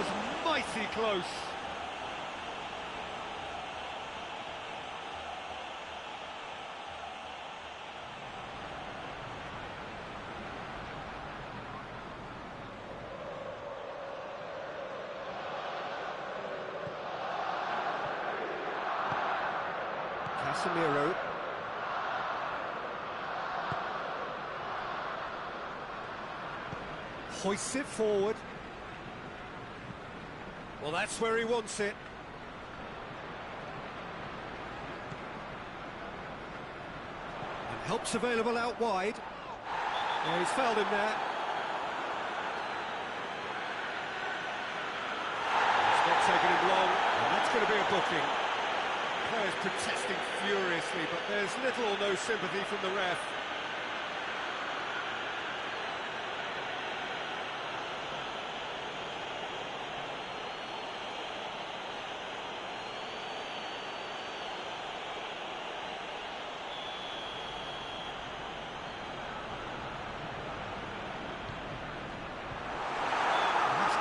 was mighty close. Casemiro. Hoists it forward. Well, that's where he wants it. And help's available out wide. Yeah, he's fouled him there. It's not taking him long, and that's going to be a booking. Players protesting furiously, but there's little or no sympathy from the ref.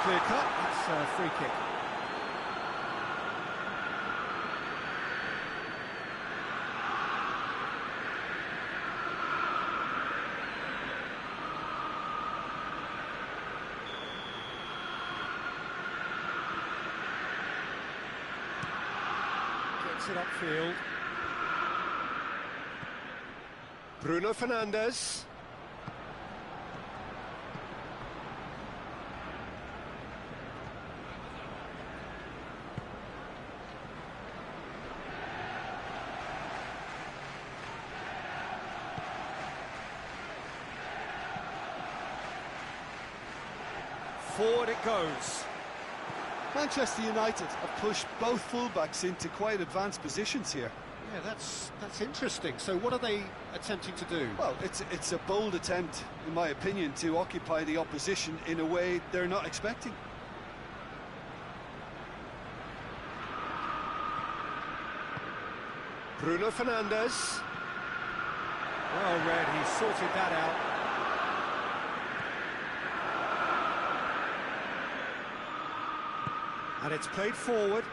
Clear cut, that's a free kick. Gets it upfield. Bruno Fernandes. Forward it goes. Manchester United have pushed both fullbacks into quite advanced positions here. Yeah, that's interesting. So what are they attempting to do? Well, it's a bold attempt, in my opinion, to occupy the opposition in a way they're not expecting. Bruno Fernandes. Well read, he sorted that out. And it's played forward.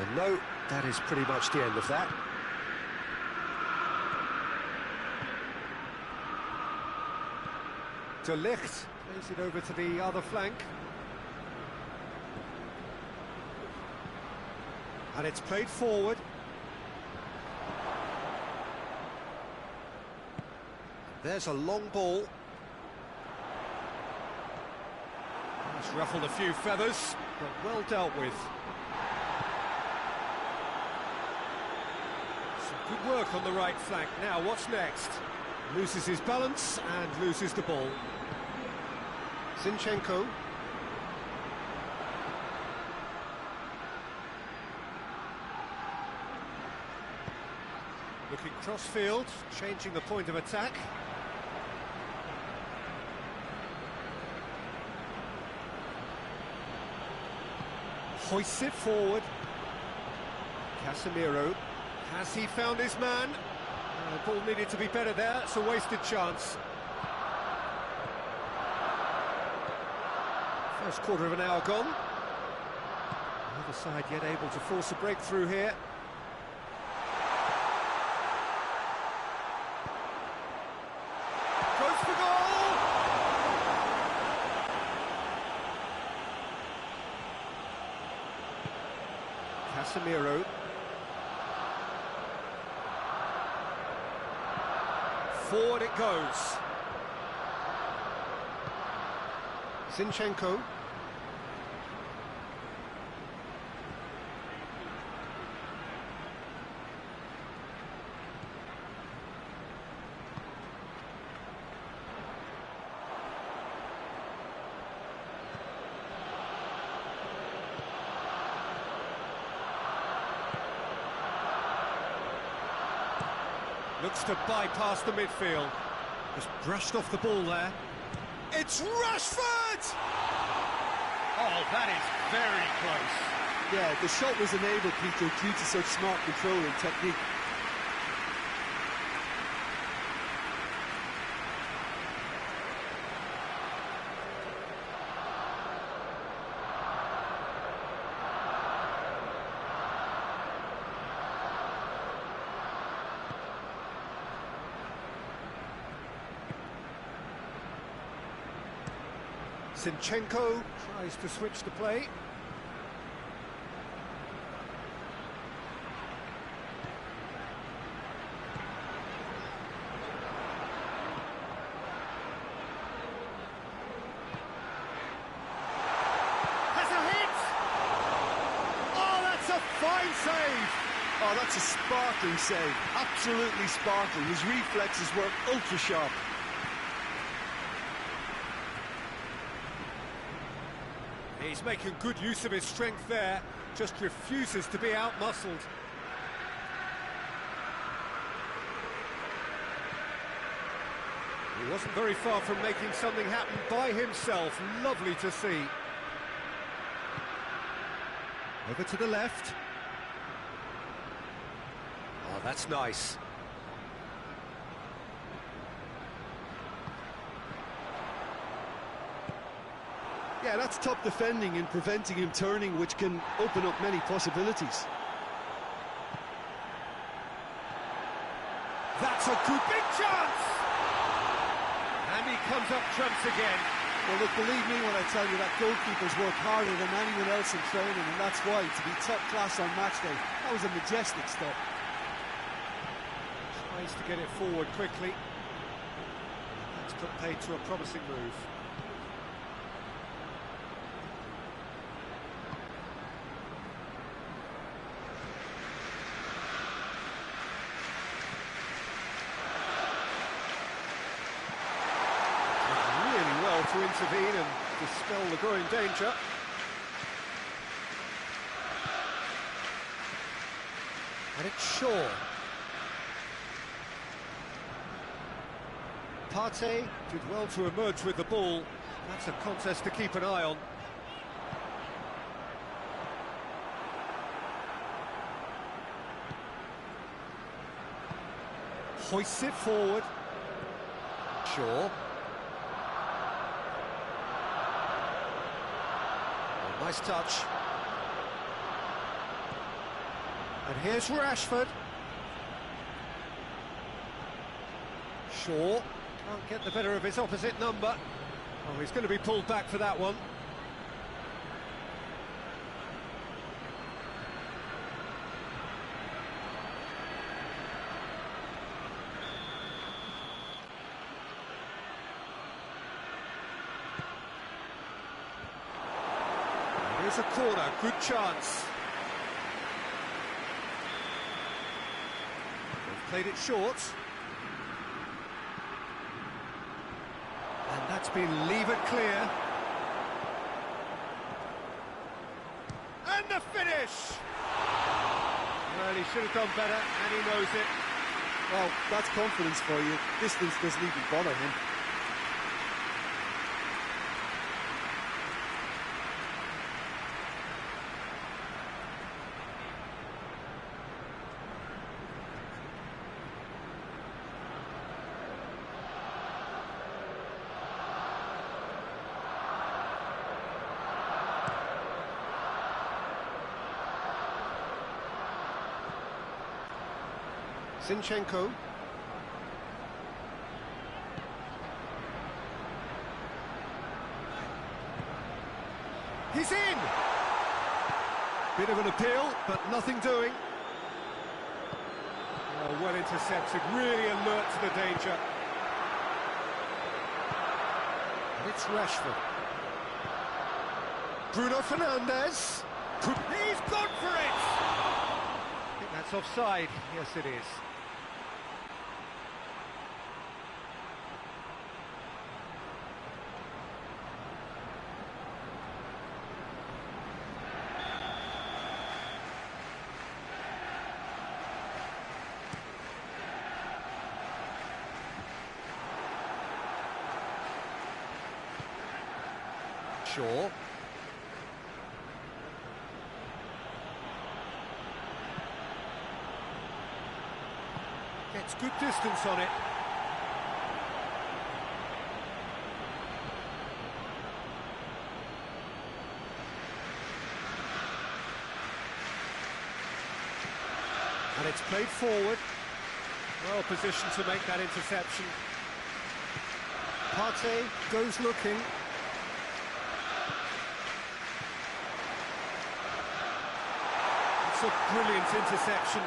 And no, that is pretty much the end of that. De Ligt plays it over to the other flank. And it's played forward. There's a long ball. It's ruffled a few feathers, but well dealt with. Some good work on the right flank. Now, what's next? Loses his balance and loses the ball. Zinchenko. Looking cross-field, changing the point of attack. Hoists it forward. Casemiro. Has he found his man? The ball needed to be better there. It's a wasted chance. First quarter of an hour gone. The other side yet able to force a breakthrough here. Goes for goal! Casemiro. Forward it goes. Zinchenko. Looks to bypass the midfield. Just brushed off the ball there. It's Rashford! Oh, that is very close. Yeah, the shot was enabled, Peter, due to such smart control and technique. Zinchenko tries to switch the play. Has a hit! Oh, that's a fine save! Oh, that's a sparkling save. Absolutely sparkling. His reflexes were ultra sharp. He's making good use of his strength there, just refuses to be out-muscled. He wasn't very far from making something happen by himself. Lovely to see. Over to the left. Oh, that's nice. Yeah, that's top defending and preventing him turning, which can open up many possibilities. That's a good big chance! And he comes up trumps again. Well, look, believe me when I tell you that goalkeepers work harder than anyone else in training, and that's why, to be top class on match day, that was a majestic stop. Tries to get it forward quickly. That's put paid to a promising move. To intervene and dispel the growing danger. And it's Shaw. Partey did well to emerge with the ball. That's a contest to keep an eye on. Hoists it forward. Shaw. Nice touch. And here's Rashford. Shaw can't get the better of his opposite number. Oh, he's going to be pulled back for that one. Here's a corner, good chance. They've played it short. And that's been levered clear. And the finish! Well, he should have done better, and he knows it. Well, that's confidence for you. Distance doesn't even bother him. Zinchenko. He's in! Bit of an appeal, but nothing doing. Oh, well intercepted, really alert to the danger. And it's Rashford. Bruno Fernandes. He's gone for it! I think that's offside. Yes, it is. Shaw. Gets good distance on it. And it's played forward. Well positioned to make that interception. Partey goes looking. That's a brilliant interception.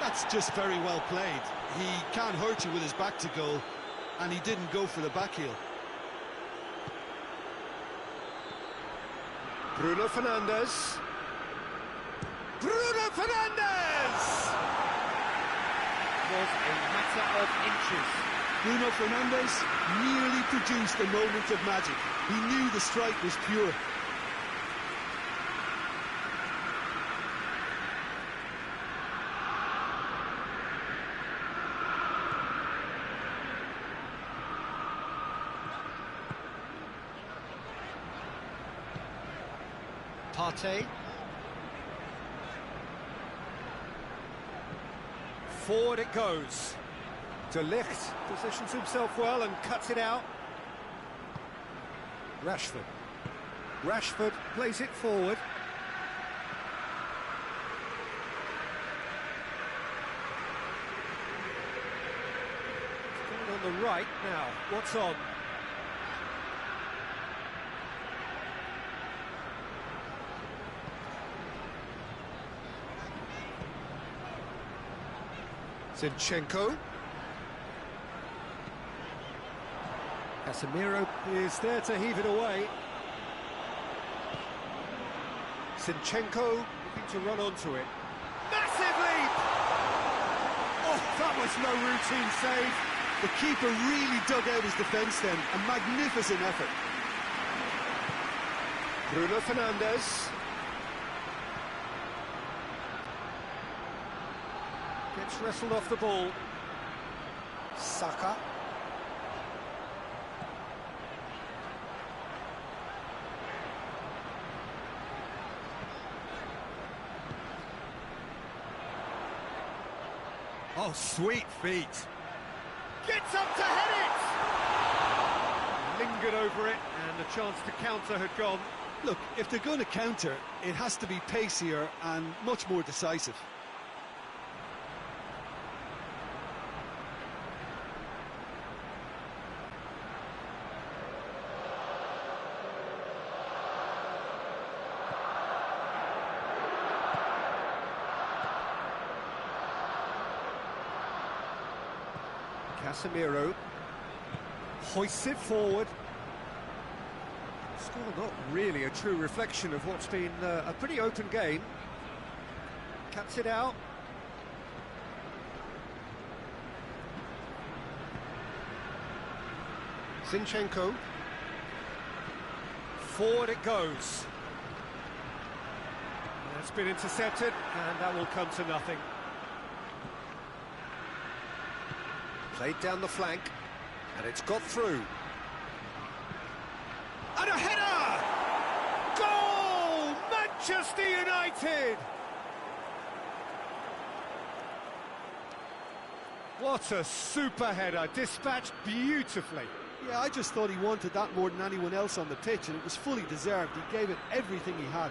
That's just very well played. He can't hurt you with his back to goal, and he didn't go for the back heel. Bruno Fernandes. Bruno Fernandes! Was a matter of inches. Bruno Fernandes nearly produced a moment of magic. He knew the strike was pure. Partey. Forward it goes. De Ligt positions himself well and cuts it out. Rashford. Rashford plays it forward. Going on the right now. What's on? Zinchenko. Casemiro is there to heave it away. Zinchenko looking to run onto it. Massive leap! Oh, that was no routine save. The keeper really dug out his defence then. A magnificent effort. Bruno Fernandes. Gets wrestled off the ball. Saka. Oh, sweet feet. Gets up to head it! Lingered over it, and the chance to counter had gone. Look, if they're going to counter, it has to be pacier and much more decisive. Casemiro hoists it forward. Score not really a true reflection of what's been a pretty open game. Cuts it out. Zinchenko. Forward it goes. That's been intercepted, and that will come to nothing. Played down the flank, and it's got through. And a header! Goal! Manchester United! What a super header, dispatched beautifully. Yeah, I just thought he wanted that more than anyone else on the pitch, and it was fully deserved. He gave it everything he had.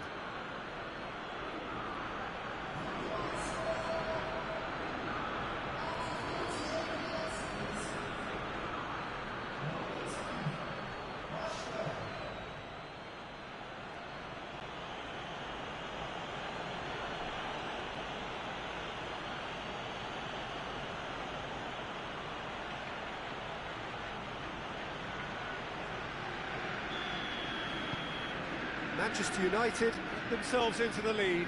Manchester United themselves into the lead.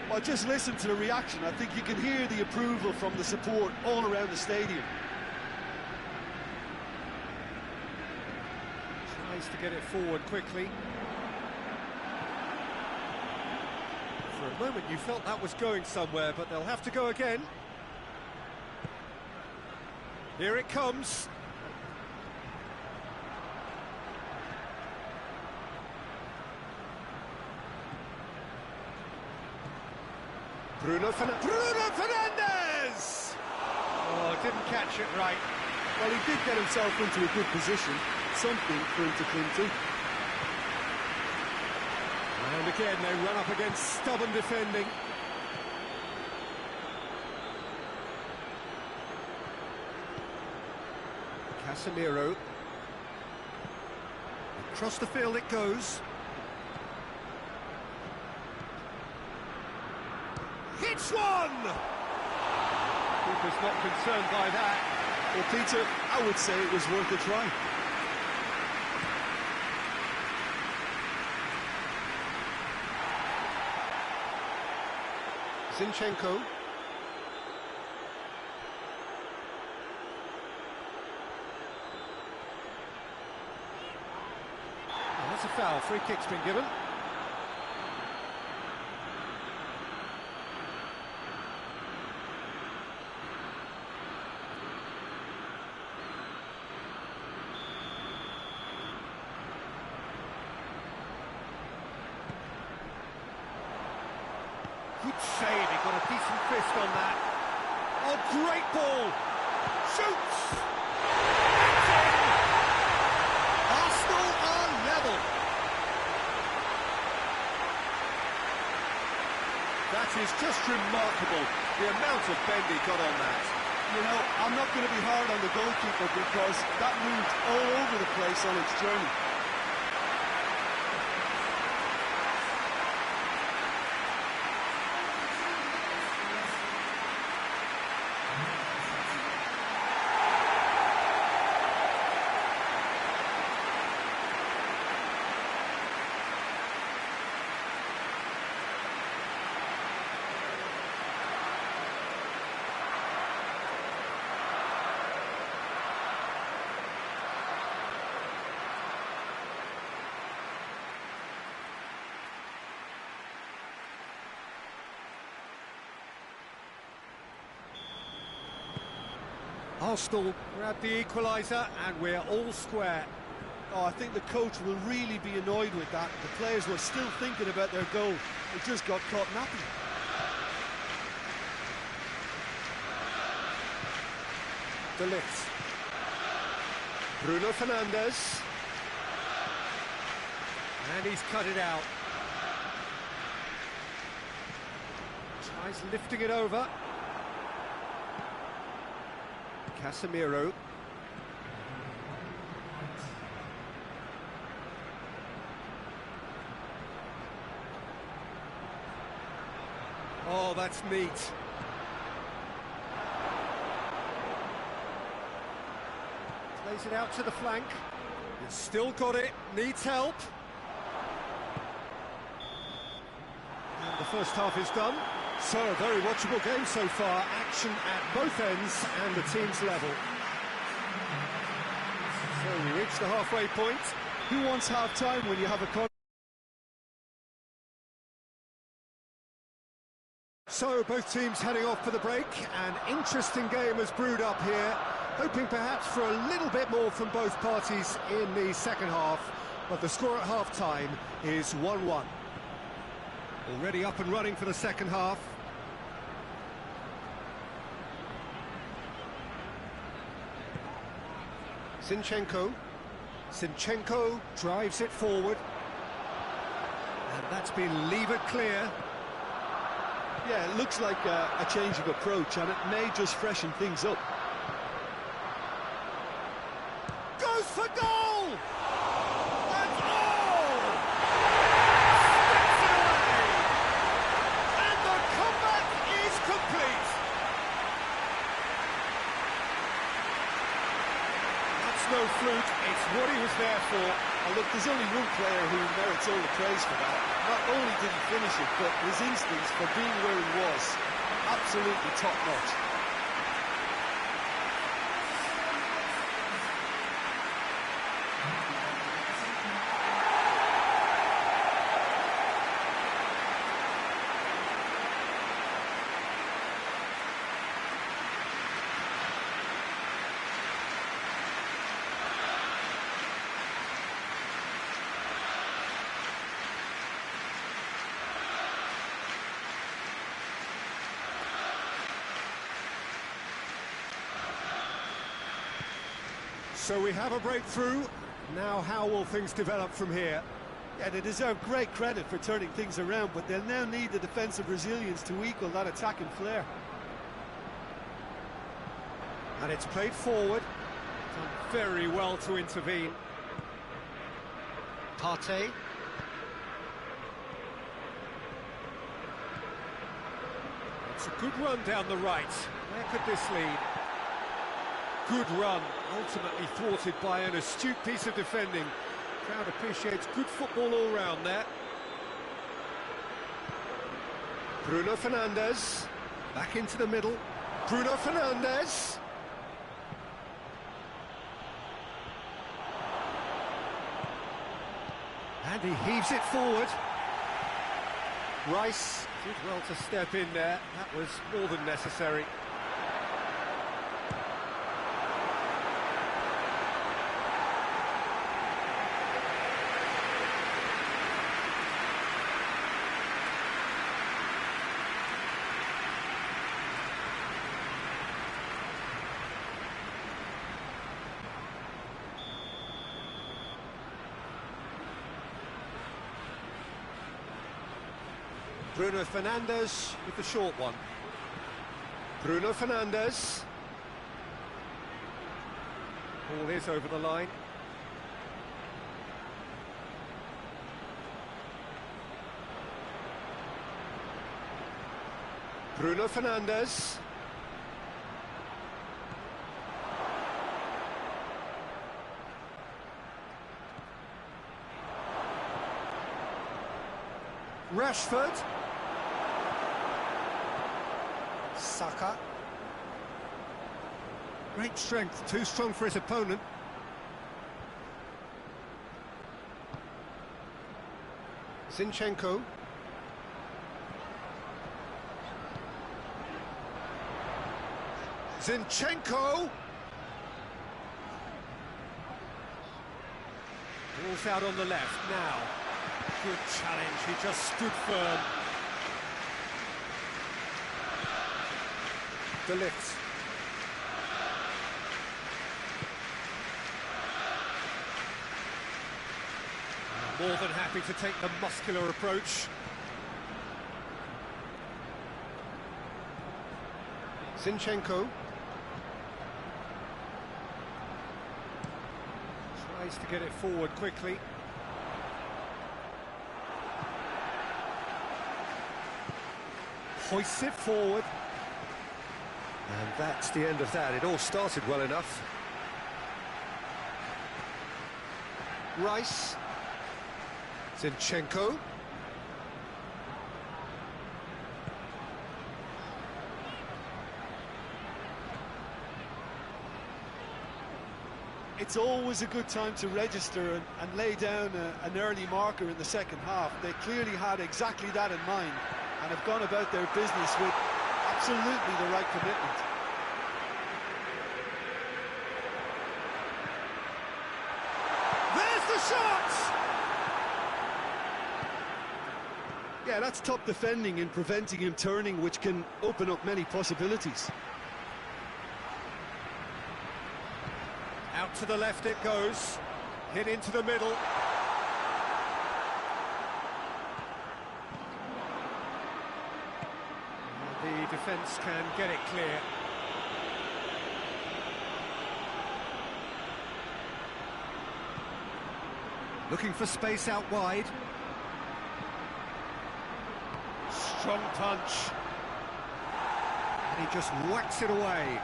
Well, just listen to the reaction. I think you can hear the approval from the support all around the stadium. Tries to get it forward quickly. For a moment you felt that was going somewhere, but they'll have to go again. Here it comes. Bruno Fernandes! Oh, didn't catch it right. Well, he did get himself into a good position, something for him to cling to. And again, they run up against stubborn defending. Casemiro. Across the field it goes. Hits one! Keeper's not concerned by that. Well, Peter, I would say it was worth a try. Zinchenko. Oh, that's a foul. Free kick's been given. Good save, he got a decent fist on that. Oh, great ball! Shoots! It's in! Arsenal are level. That is just remarkable, the amount of bend he got on that. You know, I'm not going to be hard on the goalkeeper because that moved all over the place on its journey. Arsenal grab the equaliser and we're all square. Oh, I think the coach will really be annoyed with that. The players were still thinking about their goal. They just got caught napping. De Ligt. Bruno Fernandes. And he's cut it out. Tries lifting it over. Casemiro. Oh, that's neat. Plays it out to the flank. He's still got it, needs help. And the first half is done. So, a very watchable game so far. Action at both ends and the team's level. So, we reach the halfway point. Who wants half-time when you have a So, both teams heading off for the break. An interesting game has brewed up here. Hoping perhaps for a little bit more from both parties in the second half. But the score at half-time is 1-1. Already up and running for the second half. Zinchenko drives it forward. And that's been levered clear. Yeah, it looks like a change of approach, and it may just freshen things up. Goes for goal! That's all! Steps it away! And the comeback is complete! That's no fluke, it's what he was there for. And look, there's only one player who merits all the praise for that. Not only did he finish it, but his instincts for being where he was, absolutely top-notch. So we have a breakthrough. Now how will things develop from here? Yeah, they deserve great credit for turning things around, but they'll now need the defensive resilience to equal that attacking flair. And it's played forward. Done very well to intervene. Partey. It's a good run down the right. Where could this lead? Good run, ultimately thwarted by an astute piece of defending. Crowd appreciates good football all round there. Bruno Fernandes, back into the middle. Bruno Fernandes. And he heaves it forward. Rice did well to step in there. That was more than necessary. Bruno Fernandes with the short one. Bruno Fernandes. Ball is over the line. Bruno Fernandes. Rashford. Saka. Great strength, too strong for his opponent. Zinchenko. Zinchenko! Ball's out on the left now. Good challenge, he just stood firm. De Ligt. More than happy to take the muscular approach. Zinchenko. Tries to get it forward quickly. Hoists it forward. And that's the end of that. It all started well enough. Rice. Zinchenko. It's always a good time to register and lay down an early marker in the second half. They clearly had exactly that in mind and have gone about their business with absolutely the right commitment. There's the shot! Yeah, that's top defending and preventing him turning, which can open up many possibilities. Out to the left it goes. Hit into the middle. The defence can get it clear. Looking for space out wide. Strong punch. And he just whacks it away.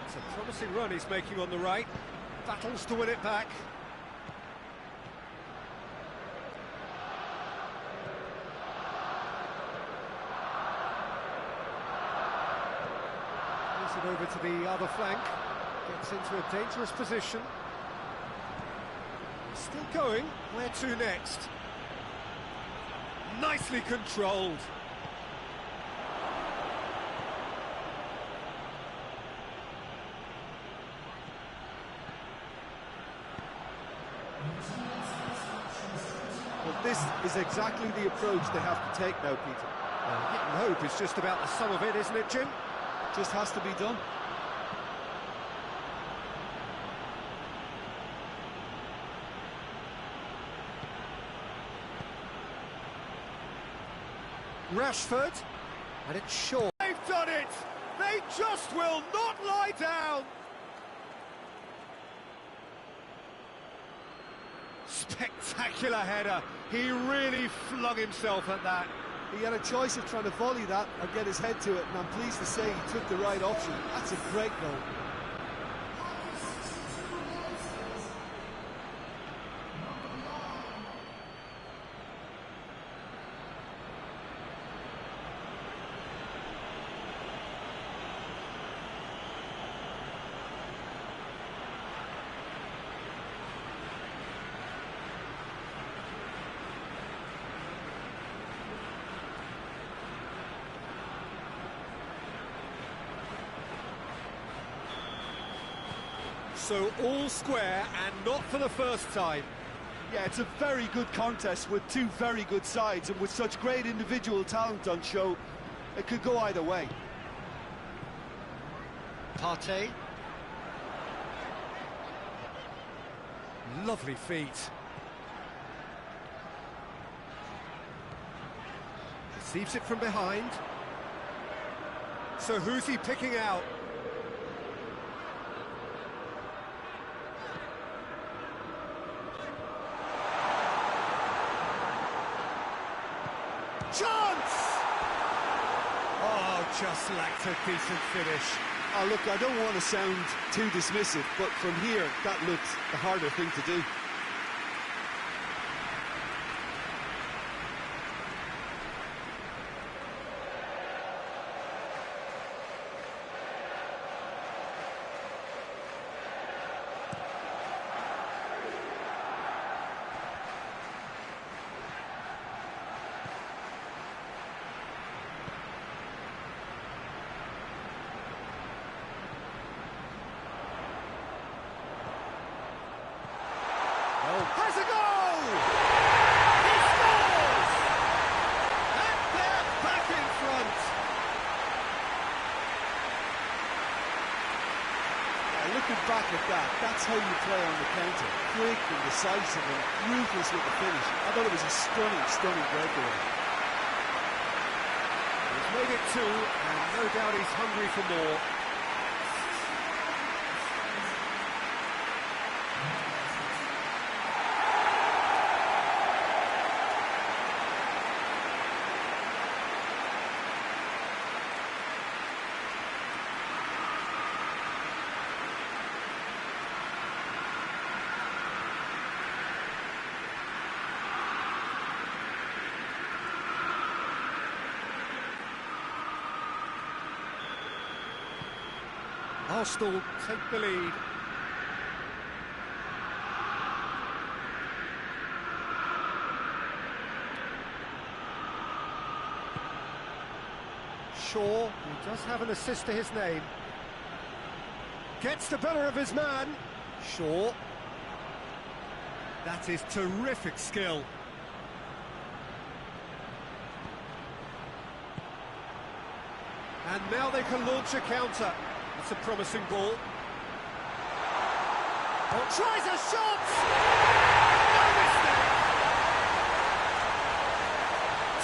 It's a promising run he's making on the right. Battles to win it back. It over to the other flank, gets into a dangerous position. Still going, where to next? Nicely controlled. But this is exactly the approach they have to take now, Peter. Hit and hope is just about the sum of it, isn't it, Jim? Just has to be done. Rashford, and it's short. They've done it! They just will not lie down! Spectacular header. He really flung himself at that. He had a choice of trying to volley that or get his head to it, and I'm pleased to say he took the right option. That's a great goal. So all square, and not for the first time. Yeah, it's a very good contest with two very good sides, and with such great individual talent on show, it could go either way. Partey. Lovely feet. Receives it from behind. So who's he picking out? Chance! Oh, just lacked a decent finish. Oh, look, I don't want to sound too dismissive, but from here, that looked the harder thing to do. Has a goal! He scores! And they're back in front. Looking back at that, that's how you play on the counter. Quick and decisive and ruthless with the finish. I thought it was a stunning, stunning breakaway. He's made it two, and no doubt he's hungry for more. Arsenal take the lead. Shaw, who does have an assist to his name, gets the better of his man. Shaw. That is terrific skill. And now they can launch a counter. It's a promising ball. Oh, tries a shot! No mistake!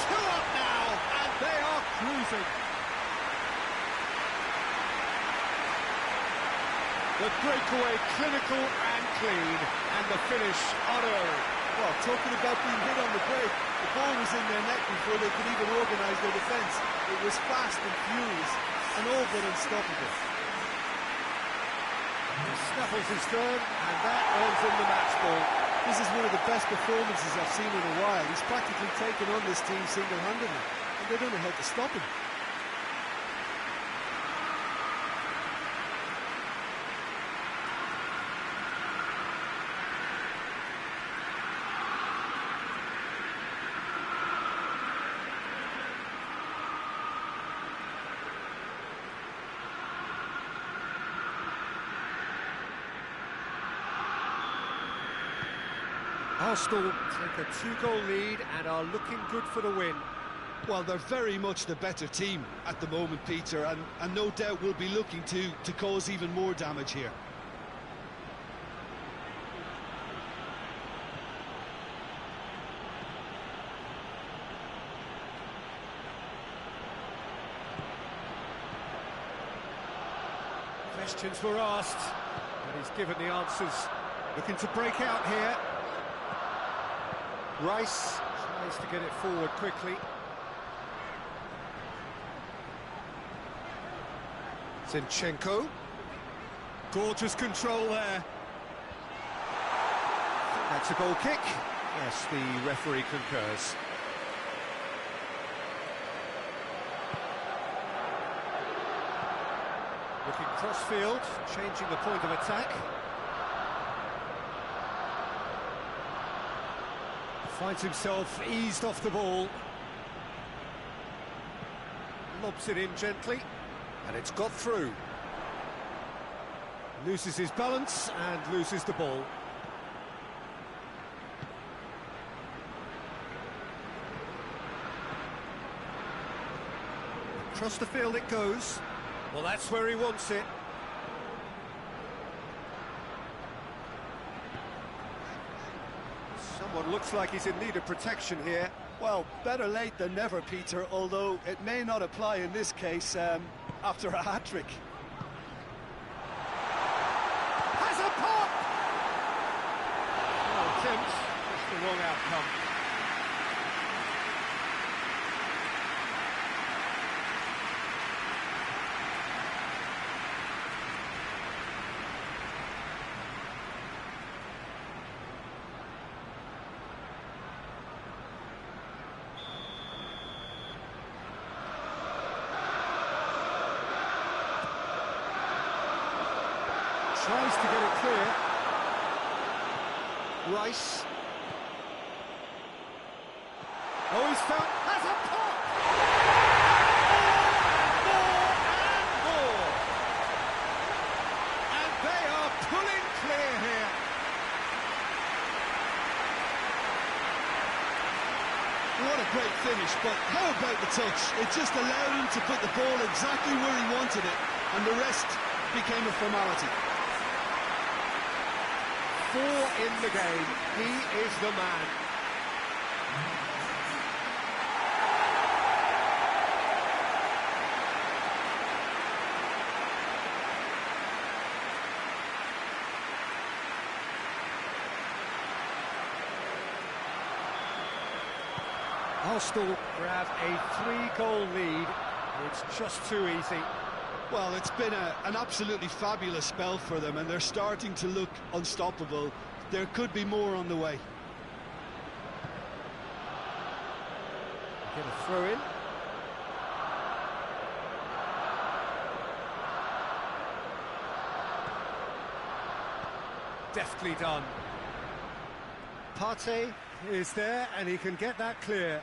2 up now, and they are cruising. The breakaway clinical and clean, and the finish unearned. Well, talking about being hit on the break, the ball was in their net before they could even organise their defence. It was fast and furious, and all but unstoppable. He snaffles his turn, and that earns him the match ball. This is one of the best performances I've seen in a while. He's practically taken on this team single-handedly, and they don't know how to stop him. Arsenal take a 2-goal lead and are looking good for the win. Well, they're very much the better team at the moment, Peter, and no doubt will be looking to cause even more damage here. Questions were asked, and he's given the answers. Looking to break out here. Rice tries to get it forward quickly. Zinchenko. Gorgeous control there. That's a goal kick. Yes, the referee concurs. Looking cross-field, changing the point of attack. Finds himself eased off the ball. Lobs it in gently, and it's got through. Loses his balance and loses the ball. Across the field it goes. Well, that's where he wants it. Someone looks like he's in need of protection here. Well, better late than never, Peter, although it may not apply in this case after a hat-trick. Has a pop! Oh, attempt, just the wrong outcome. Tries to get it clear. Rice. Oh, he's found... Has a pop! More! And they are pulling clear here. What a great finish, but how about the touch? It just allowed him to put the ball exactly where he wanted it, and the rest became a formality. 4 in the game. He is the man. Arsenal grab a 3-goal lead. It's just too easy. Well, it's been an absolutely fabulous spell for them, and they're starting to look unstoppable. There could be more on the way. Get a throw in. Deftly done. Partey is there, and he can get that clear.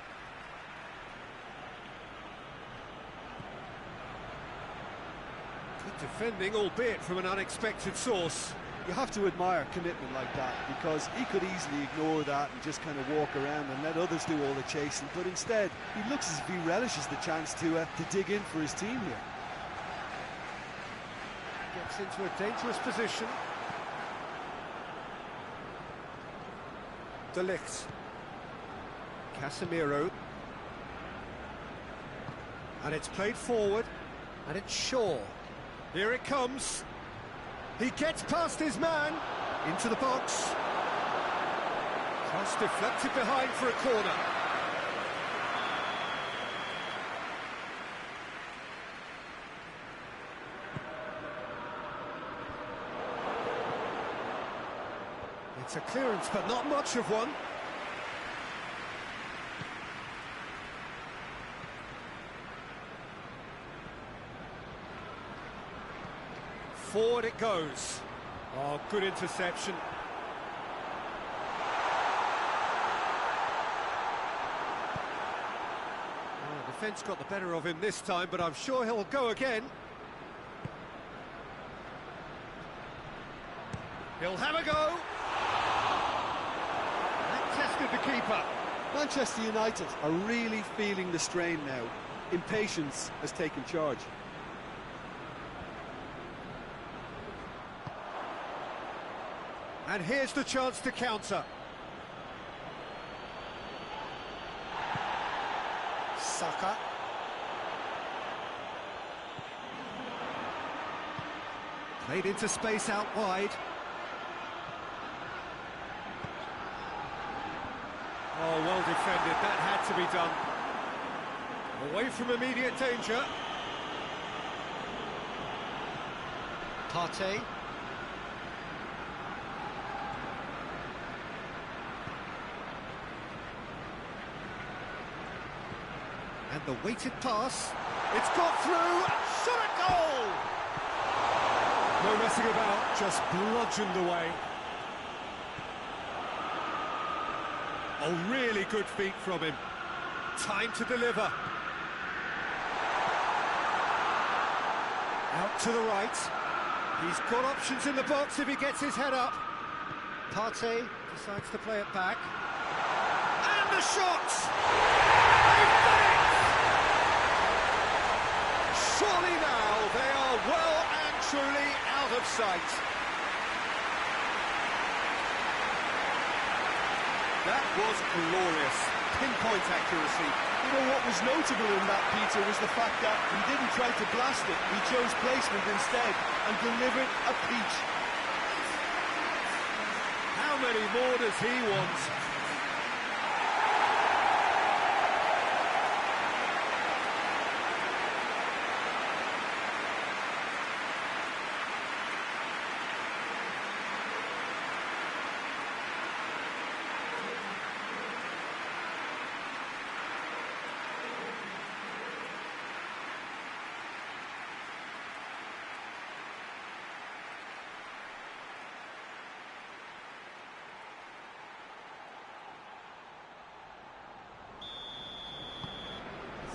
Good defending, albeit from an unexpected source. You have to admire commitment like that, because he could easily ignore that and just kind of walk around and let others do all the chasing, but instead he looks as if he relishes the chance to dig in for his team here. Gets into a dangerous position. De Ligt. Casemiro. And it's played forward, and it's Shaw. Here it comes. He gets past his man, into the box. Cross deflected behind for a corner. It's a clearance, but not much of one. Forward it goes. Oh, good interception. Oh, the defence got the better of him this time, but I'm sure he'll go again. He'll have a go. That tested the keeper. Manchester United are really feeling the strain now. Impatience has taken charge. And here's the chance to counter. Saka. Played into space out wide. Oh, well defended, that had to be done. Away from immediate danger. Partey. And the weighted pass. It's got through. Shot at goal! No messing about, just bludgeoned away. Oh, really good feet from him. Time to deliver. Out to the right. He's got options in the box if he gets his head up. Partey decides to play it back. And the shot! They've done it! Surely now they are well and truly out of sight. That was glorious. Pinpoint accuracy. You know, what was notable in that, Peter, was the fact that he didn't try to blast it. He chose placement instead and delivered a peach. How many more does he want?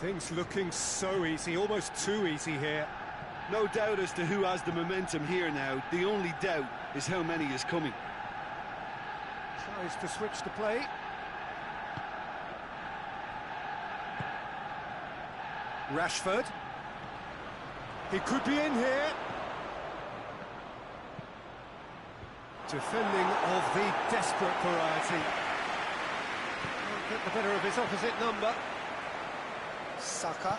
Things looking so easy, almost too easy here. No doubt as to who has the momentum here now. The only doubt is how many is coming. Tries to switch the play. Rashford. He could be in here. Defending of the desperate variety. Won't get the better of his opposite number. Saka.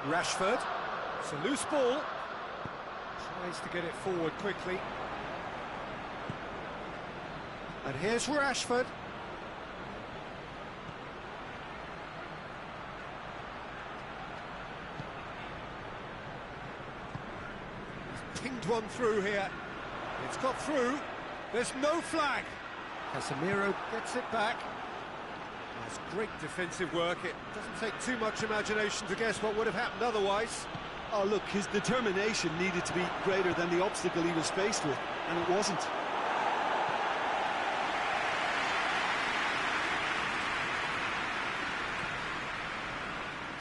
Rashford. It's a loose ball. Tries to get it forward quickly. And here's Rashford. He's pinged one through here. It's got through. There's no flag. Casemiro gets it back. That's great defensive work. It doesn't take too much imagination to guess what would have happened otherwise. Oh, look, his determination needed to be greater than the obstacle he was faced with, and it wasn't.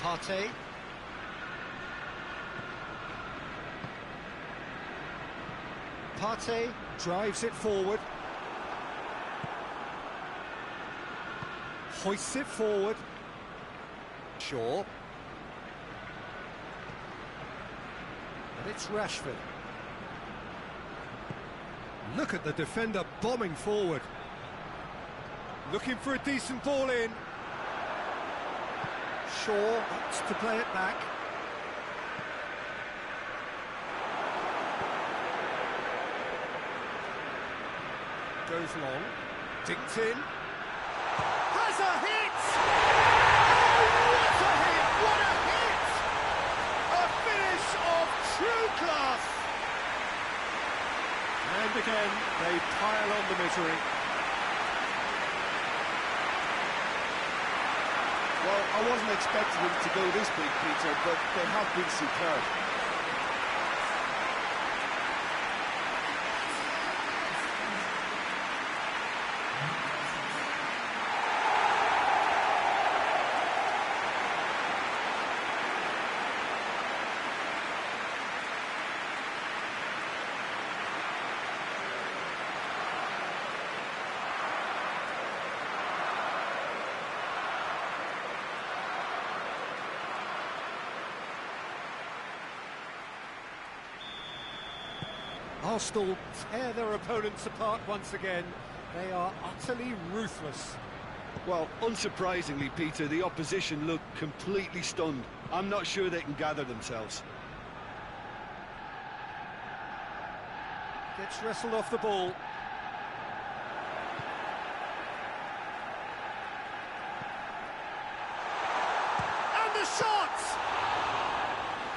Partey. Partey drives it forward. Hoists it forward. Shaw. And it's Rashford. Look at the defender bombing forward. Looking for a decent ball in. Shaw opts to play it back. Goes long. Dinked in. Has a hit! Oh, what a hit! What a hit! A finish of true class! And again, they pile on the misery. Well, I wasn't expecting them to go this big, Peter, but they have been superb. Arsenal tear their opponents apart once again. They are utterly ruthless. Well, unsurprisingly, Peter, the opposition look completely stunned. I'm not sure they can gather themselves. Gets wrestled off the ball. And the shot!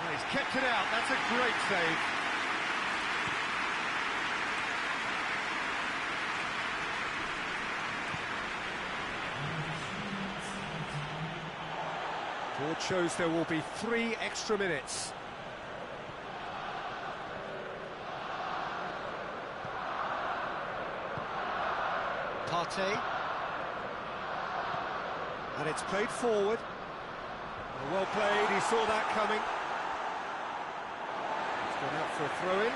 Well, he's kept it out. That's a great save. Board shows there will be 3 extra minutes. Partey. And it's played forward. Well played, he saw that coming. He's gone out for a throw-in.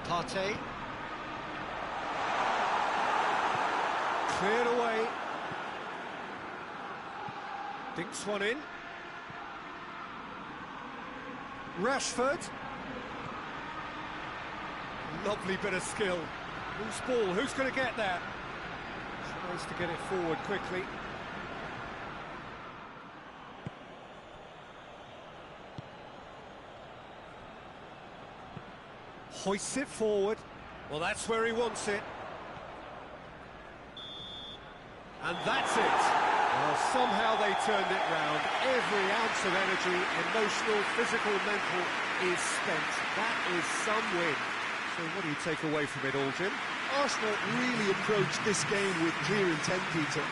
Partey. Cleared away. Dinks one in. Rashford. Lovely bit of skill. Loose ball, who's going to get that? Tries to get it forward quickly. Hoists it forward. Well, that's where he wants it. And that's it. Well, somehow they turned it round. Every ounce of energy, emotional, physical, mental, is spent. That is some win. So what do you take away from it all, Jim? Arsenal really approached this game with clear intent, Peter.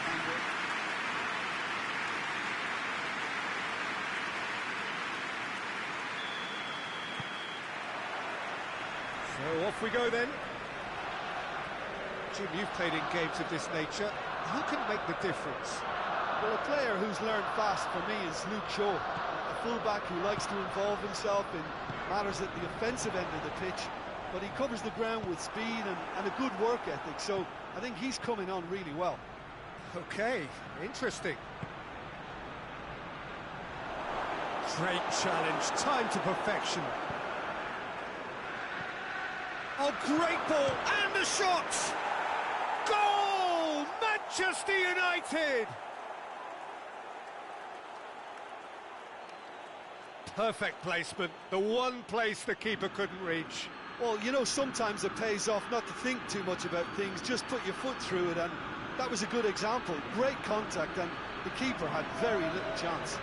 So off we go then. Jim, you've played in games of this nature. Who can make the difference? Well, a player who's learned fast for me is Luke Shaw, a fullback who likes to involve himself in matters at the offensive end of the pitch, but he covers the ground with speed and a good work ethic, so I think he's coming on really well. Okay, interesting. Great challenge, time to perfection. Oh, great ball, and the shot! Goal! Manchester United! Perfect placement, the one place the keeper couldn't reach. Well, you know, sometimes it pays off not to think too much about things, just put your foot through it, and that was a good example. Great contact, and the keeper had very little chance.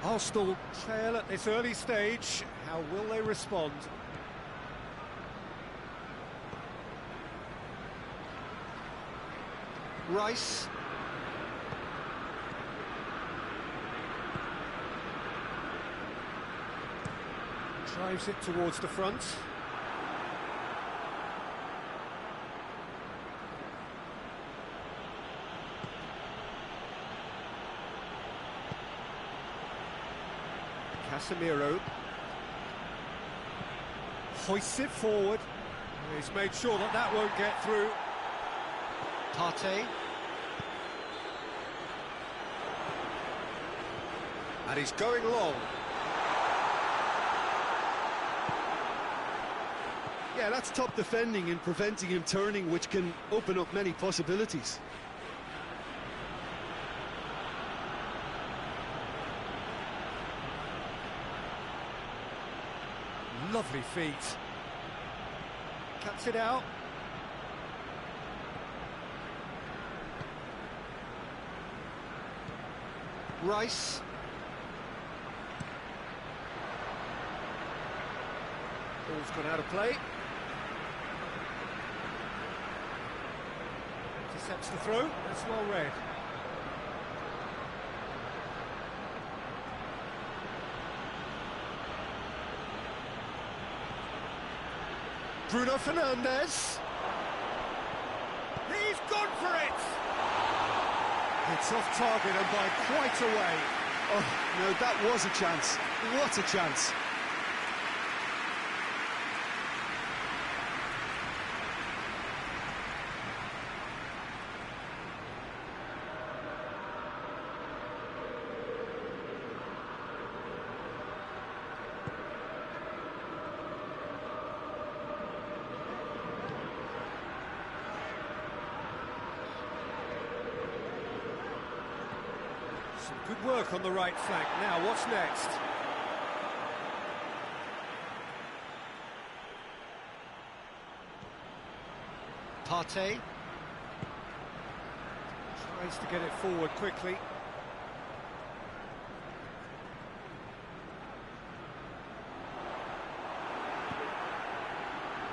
Arsenal trail at this early stage. How will they respond? Rice. Drives it towards the front. Casemiro hoists it forward. He's made sure that that won't get through. Partey. And he's going long. Yeah, that's top defending and preventing him turning, which can open up many possibilities. Lovely feet. Cuts it out. Rice. Ball's gone out of play. Intercepts the throw. That's well read. Bruno Fernandes. He's gone for it! It's off target and by quite a way. Oh, no, that was a chance. What a chance. Some good work on the right flank. Now, what's next? Partey. Tries to get it forward quickly.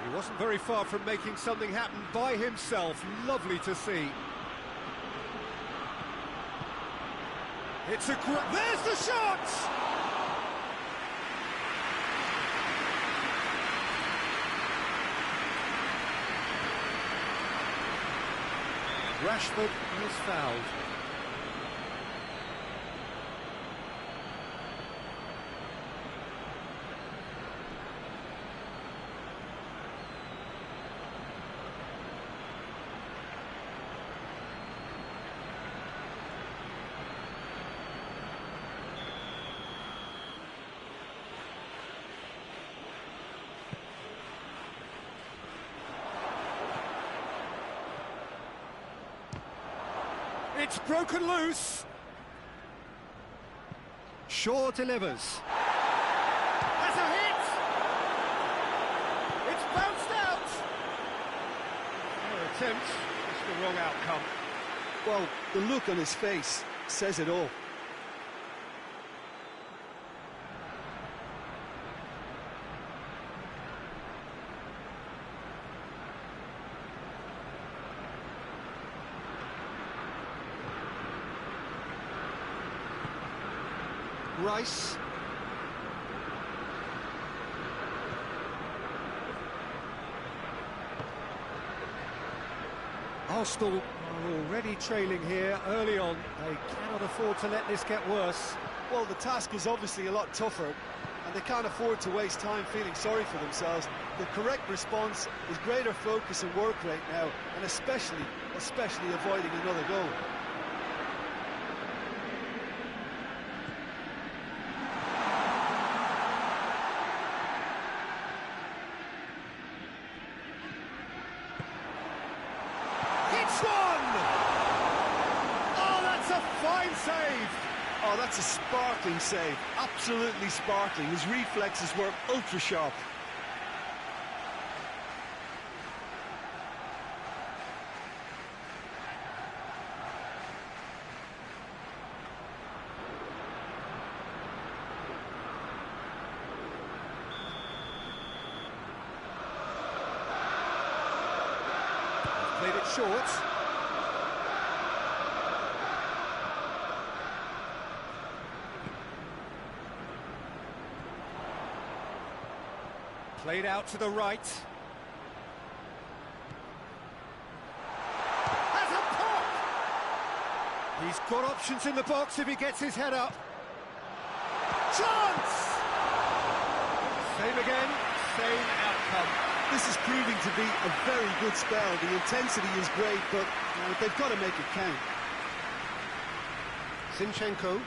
He wasn't very far from making something happen by himself. Lovely to see. It's a great... There's the shot! Rashford is fouled. It's broken loose. Shaw delivers. Has a hit. It's bounced out. Their attempt, just the wrong outcome. Well, the look on his face says it all. Rice. Arsenal are already trailing here early on. They cannot afford to let this get worse. Well, the task is obviously a lot tougher, and they can't afford to waste time feeling sorry for themselves. The correct response is greater focus and work rate now, and especially avoiding another goal. Oh, that's a sparkling save. Absolutely sparkling. His reflexes were ultra sharp. Played it short. Played out to the right. Has a pop! He's got options in the box if he gets his head up. Chance! Same again, same outcome. This is proving to be a very good spell. The intensity is great, but they've got to make it count. Zinchenko.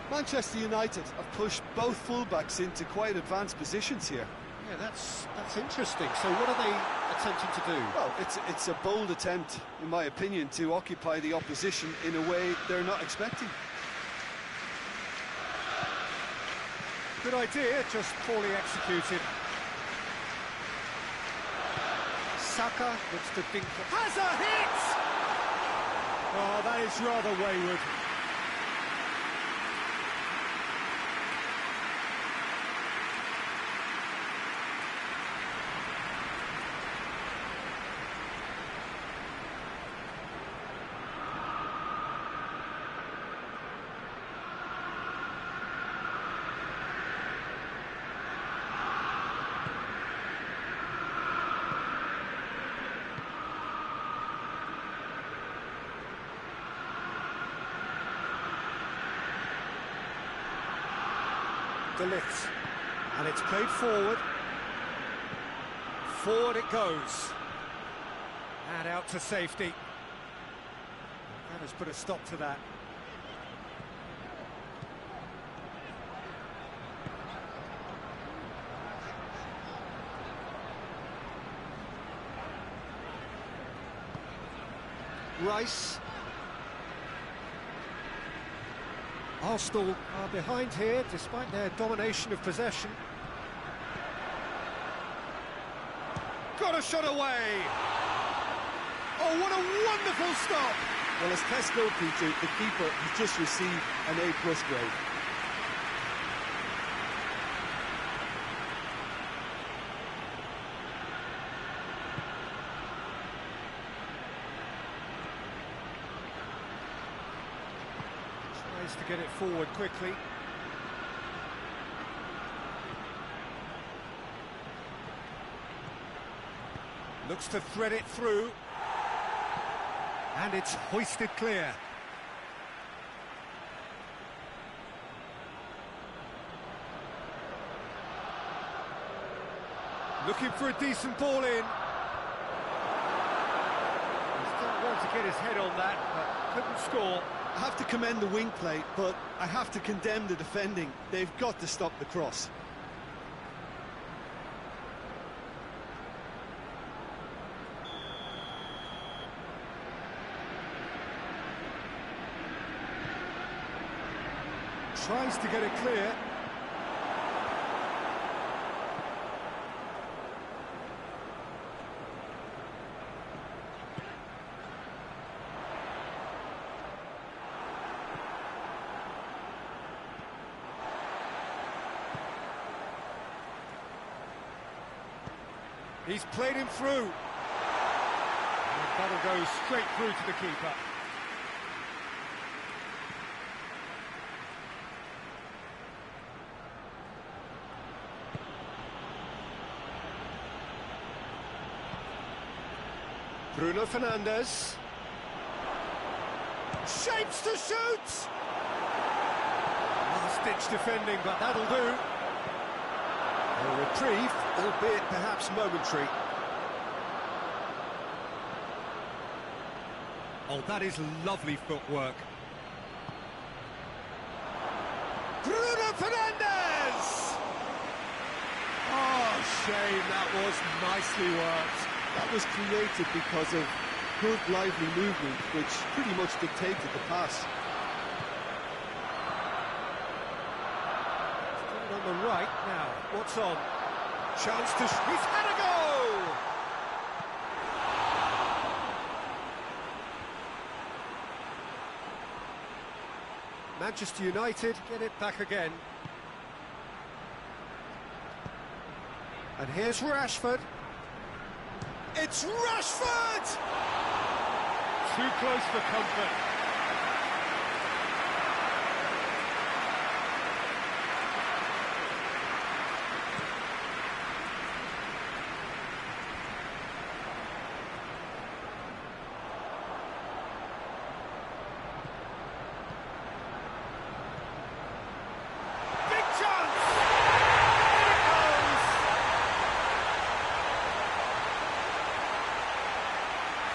Manchester United have pushed both fullbacks into quite advanced positions here. Yeah, that's interesting. So what are they attempting to do? Well, it's a bold attempt, in my opinion, to occupy the opposition in a way they're not expecting. Good idea, just poorly executed. Saka looks to think... Has a hit! Oh, that is rather wayward. Delith. And it's played forward. Forward it goes. And out to safety. That has put a stop to that. Rice. Arsenal are behind here, despite their domination of possession. Got a shot away! Oh, what a wonderful stop! Well, as tests go, Peter, the keeper has just received an A+ grade. Tries to get it forward quickly. Looks to thread it through. And it's hoisted clear. Looking for a decent ball in. He still wants to get his head on that, but couldn't score. I have to commend the wing play, but I have to condemn the defending. They've got to stop the cross. Tries to get it clear. He's played him through. And that'll go straight through to the keeper. Bruno Fernandes. Shapes to shoot! Last-ditch defending, but that'll do. A reprieve, albeit perhaps momentary. Oh, that is lovely footwork. Bruno Fernandes! Oh, shame, that was nicely worked. That was created because of good, lively movement, which pretty much dictated the pass. On the right now, what's on? Chance to... He's had a go! Manchester United get it back again. And here's Rashford. It's Rashford! Too close for comfort.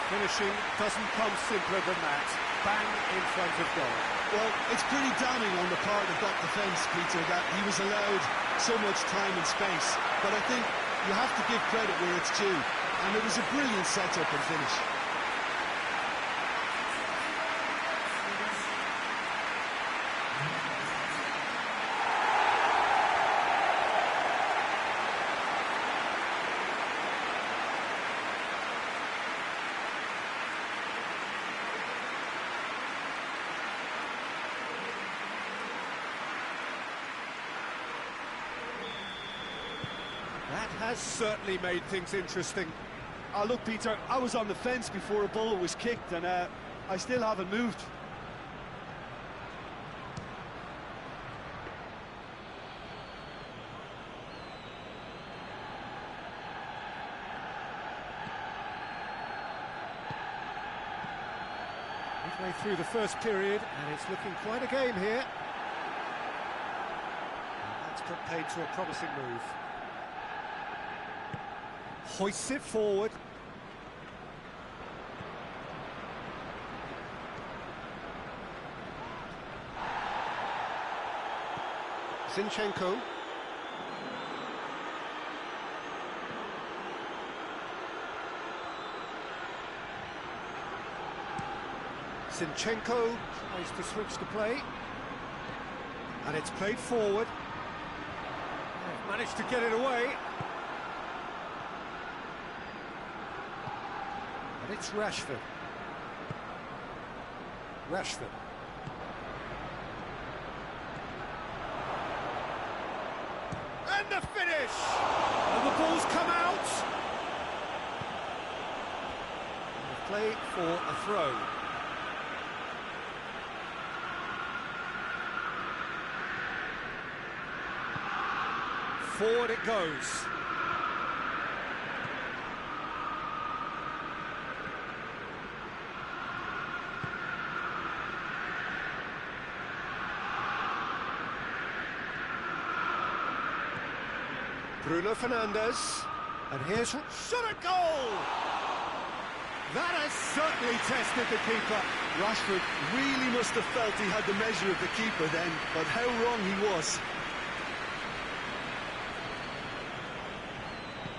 Finishing doesn't come simpler than that. Bang in front of goal. Well, it's pretty damning on the part of that defence, Peter, that he was allowed so much time and space. But I think you have to give credit where it's due. And it was a brilliant setup and finish. That has certainly made things interesting. Look, Peter, I was on the fence before a ball was kicked, and I still haven't moved. Midway through the first period, and it's looking quite a game here. And that's put paid to a promising move. Hoists it forward. Zinchenko. Zinchenko tries to switch the play. And it's played forward. They've managed to get it away. And it's Rashford. Rashford. And the finish! And the ball's come out! And the play for a throw. Forward it goes. Bruno Fernandes, and here's shot at goal! That has certainly tested the keeper. Rashford really must have felt he had the measure of the keeper then, but how wrong he was.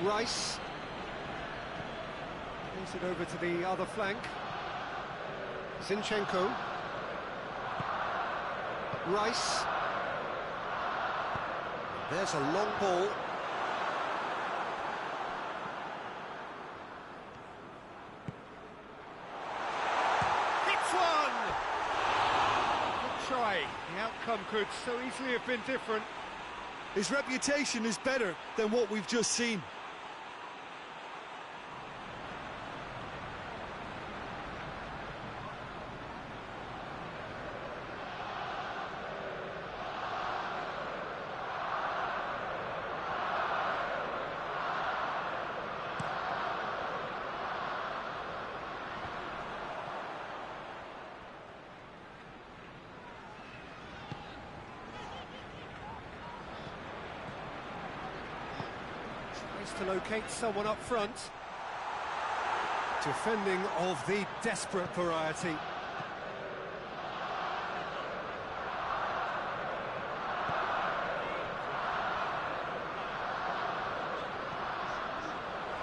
Rice. Plays it over to the other flank. Zinchenko. Rice. There's a long ball. Hits one! Good try. The outcome could so easily have been different. His reputation is better than what we've just seen. To locate someone up front. Defending of the desperate variety.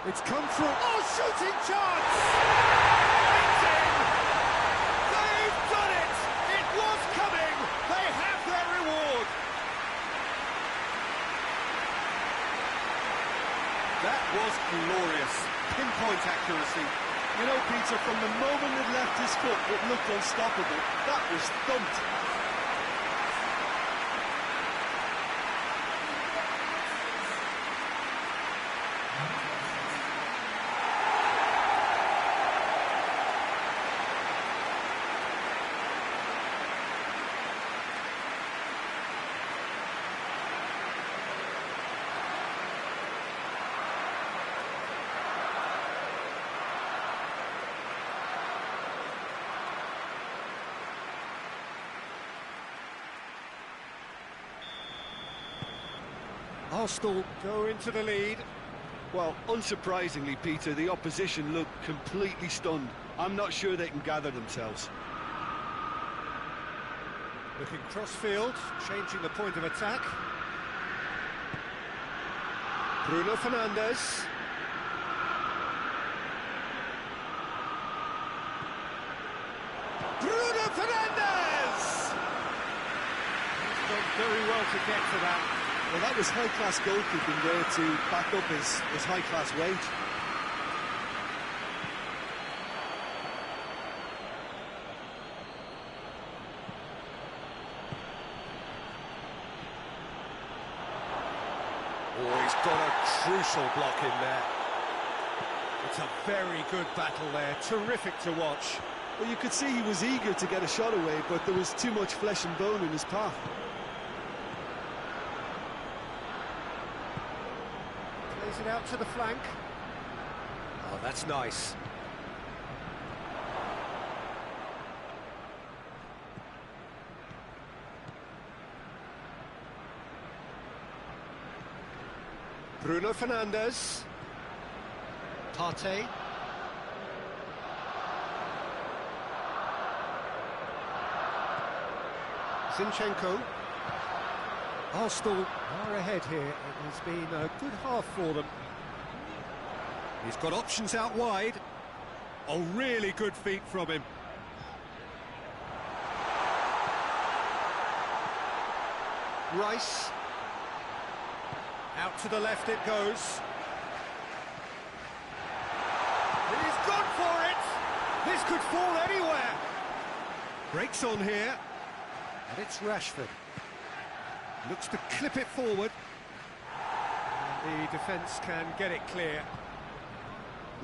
It's come through. Oh, shooting chance! It's in! They've done it! It was coming! They have their reward! That was glorious. Pinpoint accuracy. You know, Peter, from the moment it left his foot, it looked unstoppable. That was thumped. Arsenal go into the lead. Well, unsurprisingly, Peter, the opposition look completely stunned. I'm not sure they can gather themselves. Looking cross-field, changing the point of attack. Bruno Fernandes. Bruno Fernandes! He's done very well to get to that. Well, that was high-class goalkeeping there to back up his high-class wage. Oh, he's got a crucial block in there. It's a very good battle there, terrific to watch. Well, you could see he was eager to get a shot away, but there was too much flesh and bone in his path. Plays it out to the flank. Oh, that's nice. Bruno Fernandes. Partey. Zinchenko. Arsenal are ahead here. It has been a good half for them. He's got options out wide. Oh, really good feet from him. Rice. Out to the left it goes. He's gone for it! This could fall anywhere! Breaks on here. And it's Rashford. Looks to clip it forward. And the defence can get it clear.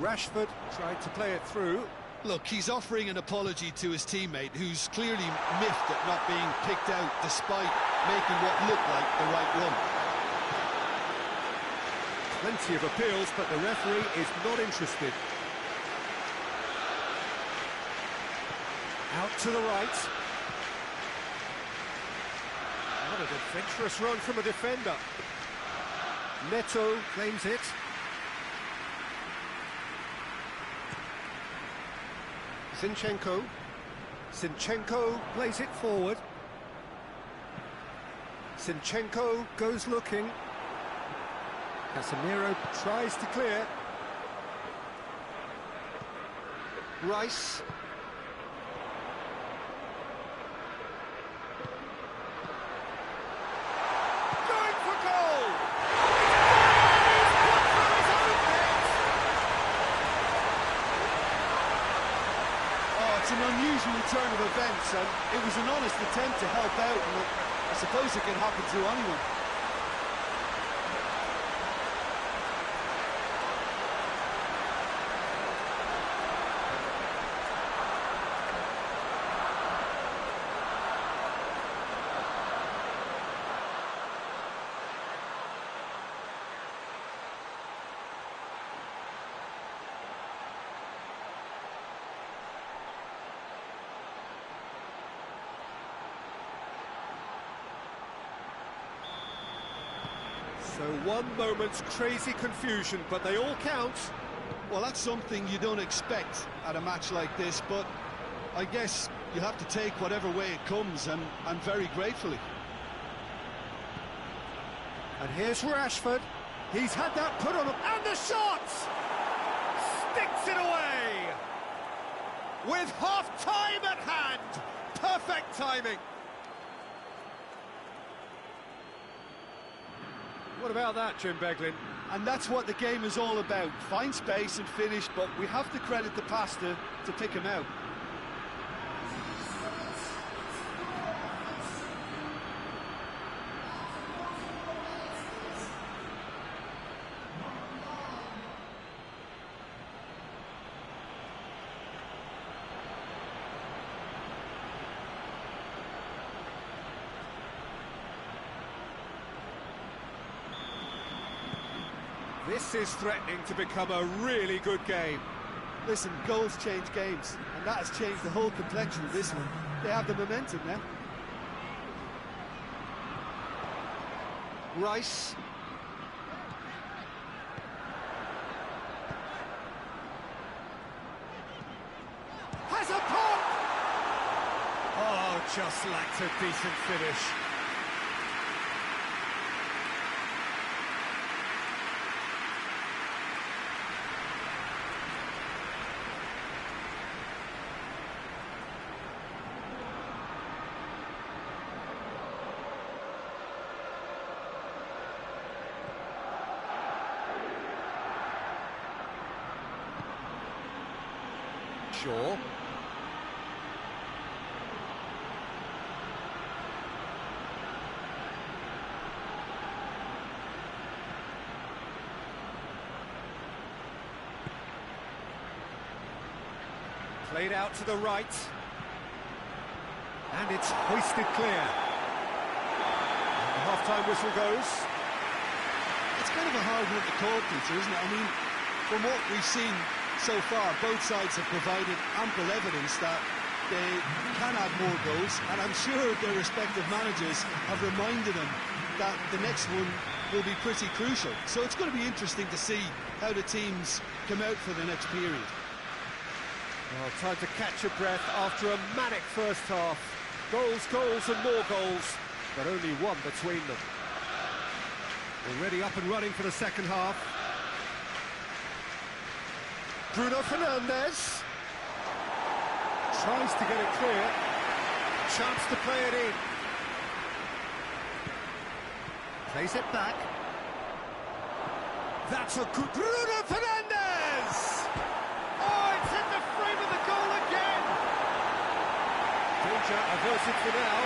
Rashford tried to play it through. Look, he's offering an apology to his teammate, who's clearly miffed at not being picked out despite making what looked like the right run. Plenty of appeals, but the referee is not interested. Out to the right. What an adventurous run from a defender. Neto claims it. Zinchenko. Zinchenko plays it forward. Zinchenko goes looking. Casemiro tries to clear. Rice. Going for goal! Oh, it's an unusual turn of events, and it was an honest attempt to help out, and I suppose it can happen to anyone. So one moment's crazy confusion, but they all count. Well, that's something you don't expect at a match like this, but I guess you have to take whatever way it comes, and very gratefully. And here's Rashford. He's had that put on him, and the shot! Sticks it away! With half-time at hand! Perfect timing! What about that, Jim Beglin? And that's what the game is all about. Find space and finish, but we have to credit the passer to pick him out. This is threatening to become a really good game. Listen, goals change games, and that has changed the whole complexion of this one. They have the momentum now. Rice. Has a pop! Oh, just lacked a decent finish. Shaw. Played out to the right. And it's hoisted clear. The half-time whistle goes. It's kind of a hard one to call, Peter, isn't it? I mean, from what we've seen so far, both sides have provided ample evidence that they can add more goals, and I'm sure their respective managers have reminded them that the next one will be pretty crucial. So it's going to be interesting to see how the teams come out for the next period. Well, time to catch your breath after a manic first half. Goals, goals and more goals, but only one between them. Already up and running for the second half. Bruno Fernandes tries to get it clear. Chance to play it in. Plays it back. That's a good... Bruno Fernandes! Oh, it's in the frame of the goal again! Danger averted for now.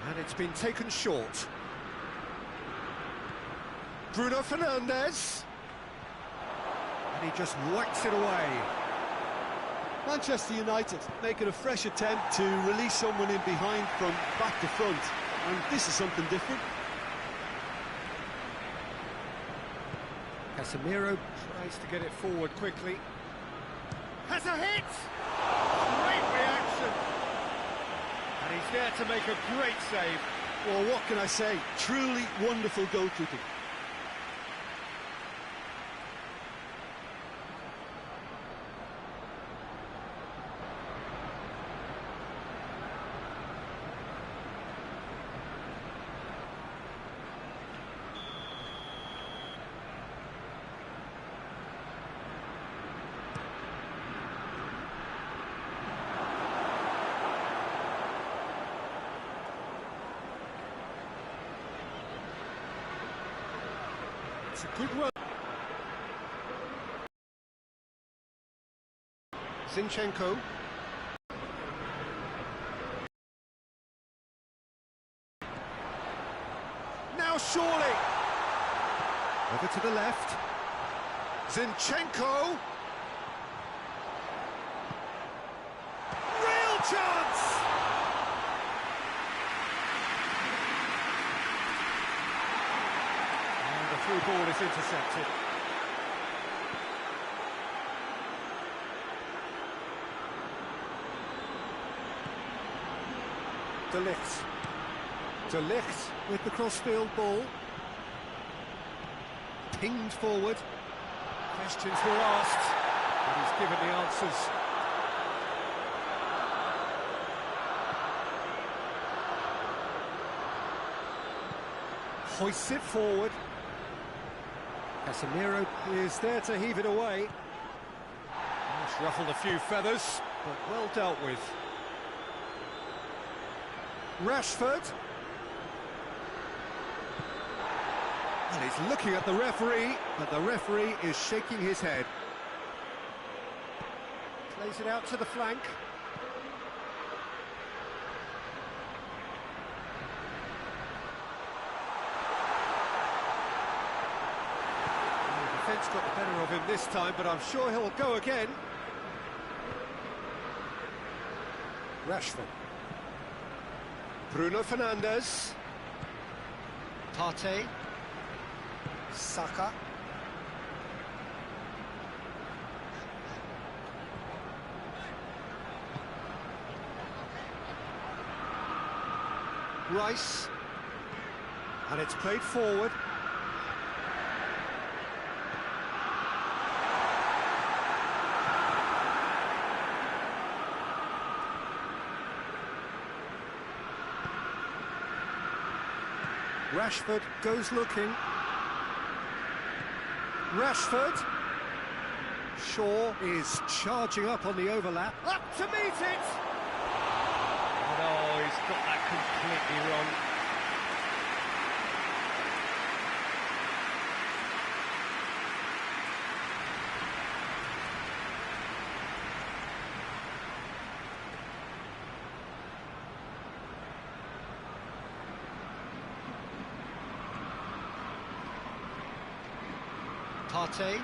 And it's been taken short. Bruno Fernandes. And he just whacks it away. Manchester United making a fresh attempt to release someone in behind from back to front. And this is something different. Casemiro tries to get it forward quickly. Has a hit! Great reaction! And he's there to make a great save. Well, what can I say? Truly wonderful goalkeeping. It's a good run. Zinchenko. Now surely. Over to the left. Zinchenko. Real chance! Through ball is intercepted. De Ligt. De Ligt with the crossfield ball. Pinged forward. Questions were asked, and he's given the answers. Hoists it forward. Casemiro is there to heave it away. It's ruffled a few feathers, but well dealt with. Rashford. And he's looking at the referee, but the referee is shaking his head. Plays it out to the flank. Defence got the better of him this time, but I'm sure he'll go again. Rashford. Bruno Fernandes. Partey. Saka. Rice. And it's played forward. Rashford goes looking. Rashford. Shaw is charging up on the overlap. Up to meet it! Oh, he's got that completely wrong. Partey.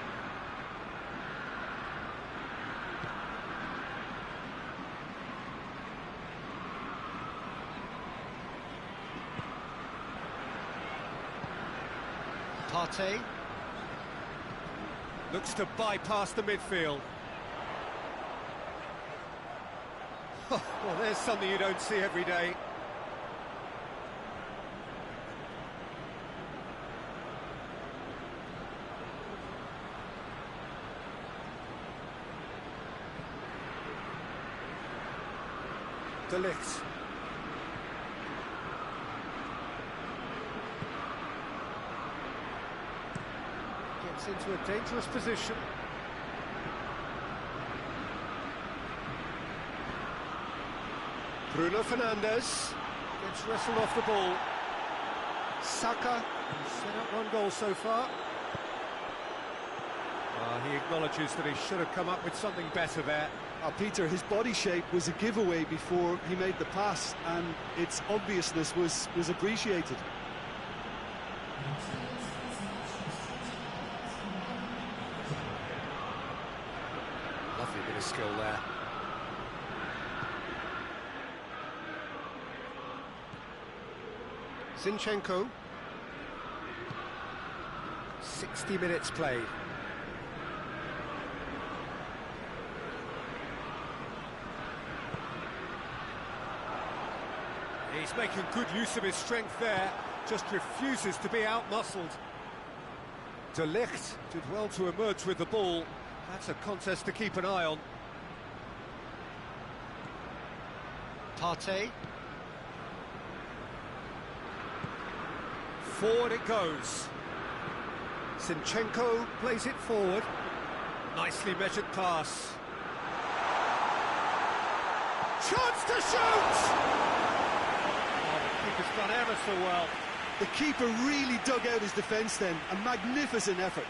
Partey. Looks to bypass the midfield. Well, there's something you don't see every day. De Ligt. Gets into a dangerous position. Bruno Fernandes gets wrestled off the ball. Saka has set up one goal so far. He acknowledges that he should have come up with something better there. Peter, his body shape was a giveaway before he made the pass, and its obviousness was appreciated. Lovely bit of skill there. Zinchenko. 60 minutes played. He's making good use of his strength there, just refuses to be out-muscled. De Ligt did well to emerge with the ball. That's a contest to keep an eye on. Partey. Forward it goes. Zinchenko plays it forward. Nicely measured pass. Chance to shoot! Keeper's done ever so well. The keeper really dug out his defence then. A magnificent effort.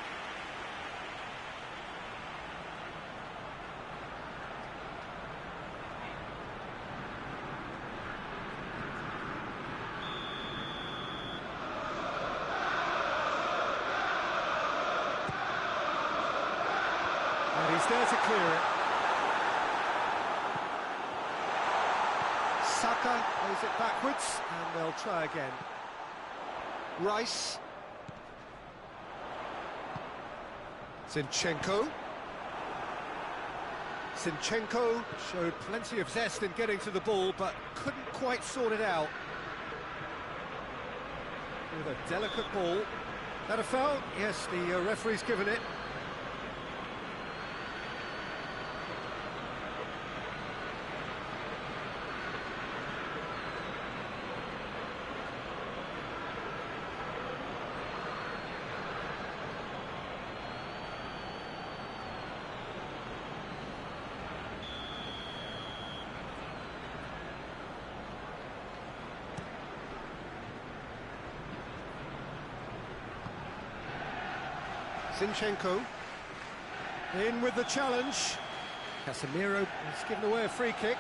And he's there to clear it. Saka plays it backwards, and they'll try again. Rice. Zinchenko. Zinchenko showed plenty of zest in getting to the ball, but couldn't quite sort it out. With a delicate ball. That a foul? Yes, the referee's given it. Zinchenko in with the challenge. Casemiro has given away a free kick.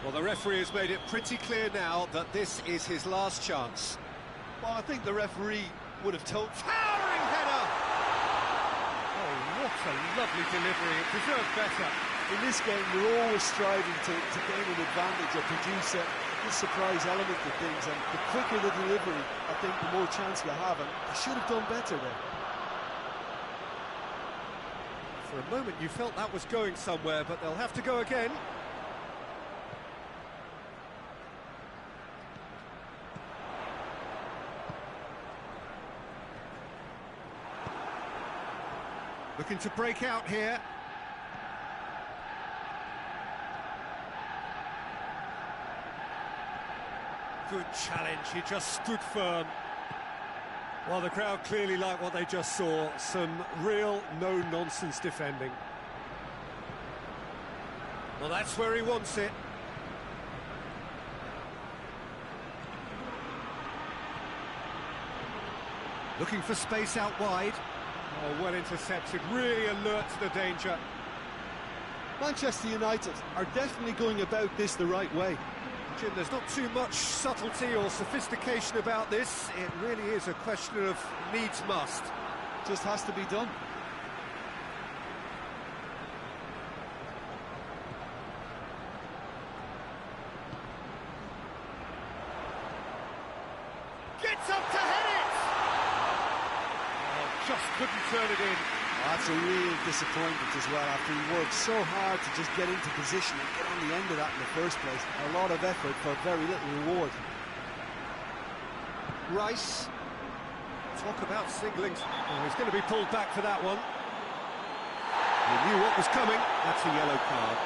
Well, the referee has made it pretty clear now that this is his last chance. Well, I think the referee would have told... Towering header! Oh, what a lovely delivery. It deserved better. In this game, we're always striving to gain an advantage or produce this surprise element of things, and the quicker the delivery, I think the more chance you have, and I should have done better there. For a moment you felt that was going somewhere, but they'll have to go again. Looking to break out here. Good challenge, he just stood firm. Well, the crowd clearly like what they just saw. Some real no-nonsense defending. Well, that's where he wants it. Looking for space out wide. Oh, well intercepted, really alert to the danger. Manchester United are definitely going about this the right way. Jim, there's not too much subtlety or sophistication about this. It really is a question of needs must. Just has to be done. Gets up to head it! Oh, just couldn't turn it in. That's a real disappointment as well, after he worked so hard to just get into position and get on the end of that in the first place. A lot of effort for very little reward. Rice. Talk about signalling. Oh, he's going to be pulled back for that one. He knew what was coming. That's a yellow card.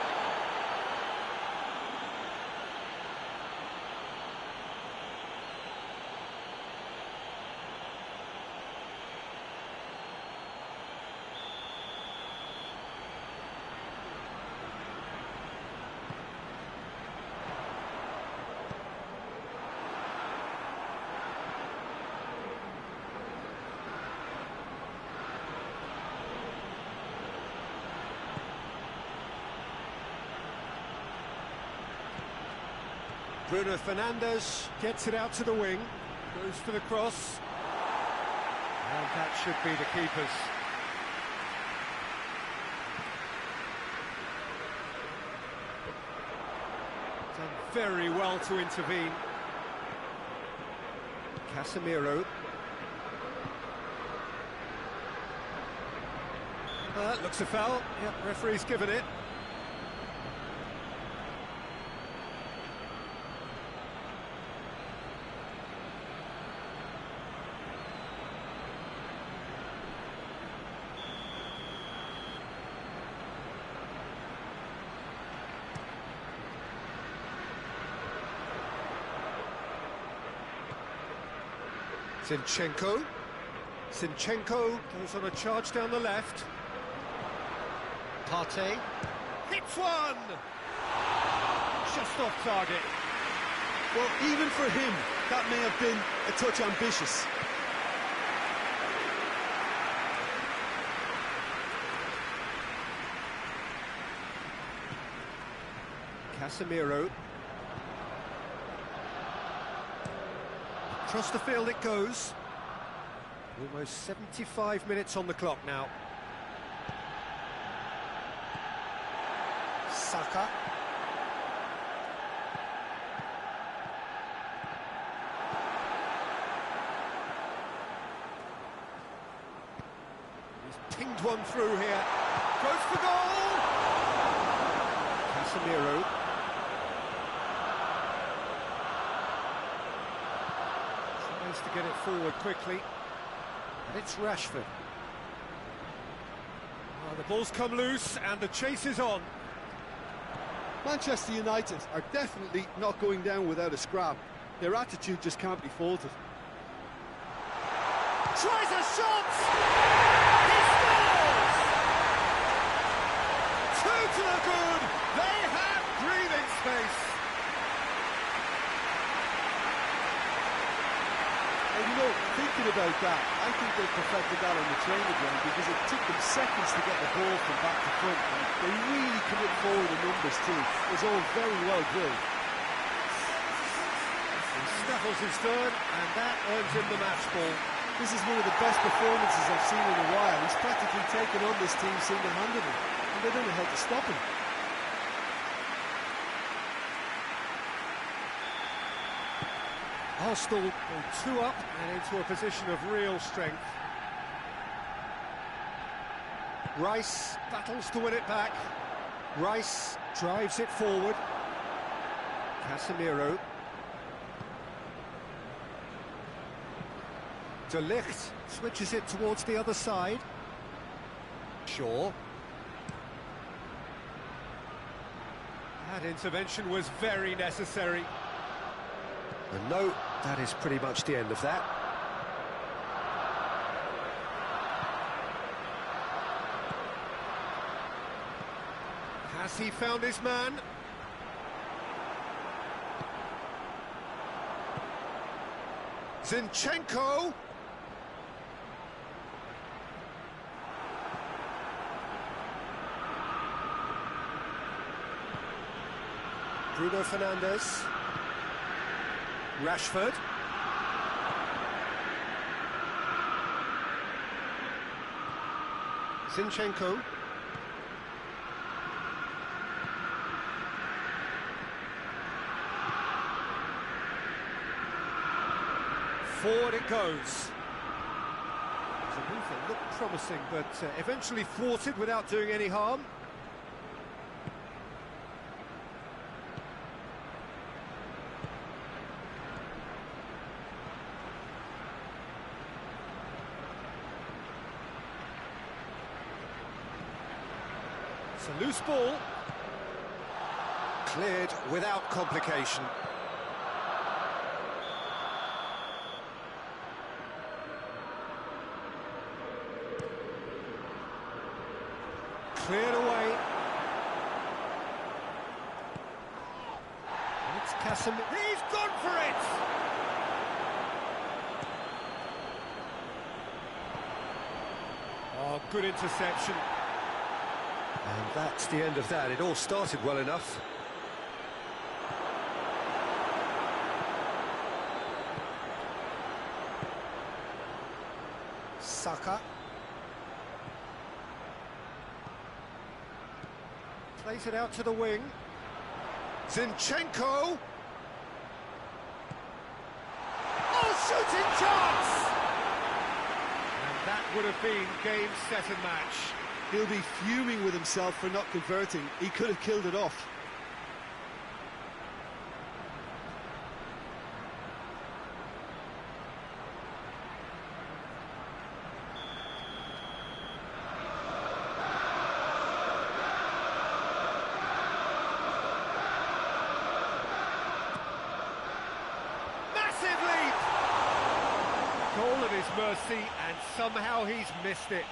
Bruno Fernandes gets it out to the wing, goes for the cross, and that should be the keeper's. Done very well to intervene. Casemiro. Looks a foul. Yep, referee's given it. Zinchenko goes on a charge down the left. Partey hits one! Just off target. Well, even for him, that may have been a touch ambitious. Casemiro. Across the field it goes. Almost 75 minutes on the clock now. Saka. He's pinged one through here. Goes for goal! Casemiro. Tries to get it forward quickly. And it's Rashford. Oh, the ball's come loose and the chase is on. Manchester United are definitely not going down without a scrap. Their attitude just can't be faulted. Tries a shot! He scores! 2 to the good! They have breathing space! And you know, thinking about that, I think they perfected that on the training ground because it took them seconds to get the ball from back to front. And they really commit forward in numbers too. It was all very well drilled. He snaffles his third, and that earns him the match ball. This is one of the best performances I've seen in a while. He's practically taken on this team single-handedly, and they don't know how to stop him. Arsenal go 2 up and into a position of real strength. Rice battles to win it back. Rice drives it forward. Casemiro. De Ligt switches it towards the other side. Shaw. That intervention was very necessary. And no, that is pretty much the end of that. Has he found his man? Zinchenko. Bruno Fernandes. Rashford. Zinchenko. Forward it goes. The move that looked promising, but eventually thwarted without doing any harm. It's a loose ball. Cleared without complication. Cleared away. It's Casemiro. He's gone for it! Oh, good interception. And that's the end of that. It all started well enough. Saka. Plays it out to the wing. Zinchenko. Oh, shooting chance! And that would have been game, set and match. He'll be fuming with himself for not converting. He could have killed it off. Goal at his mercy, and somehow he's missed it.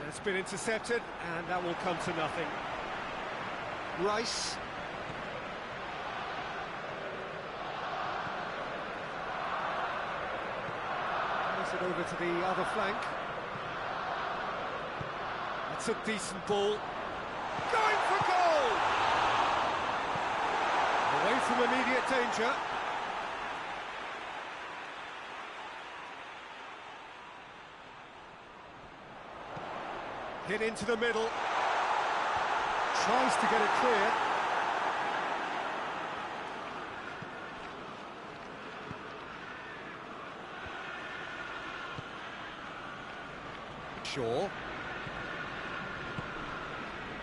It's been intercepted, and that will come to nothing. Rice. Pass it over to the other flank. That's a decent ball. Going for goal! Away from immediate danger. Hit into the middle. Tries to get it clear. Shaw.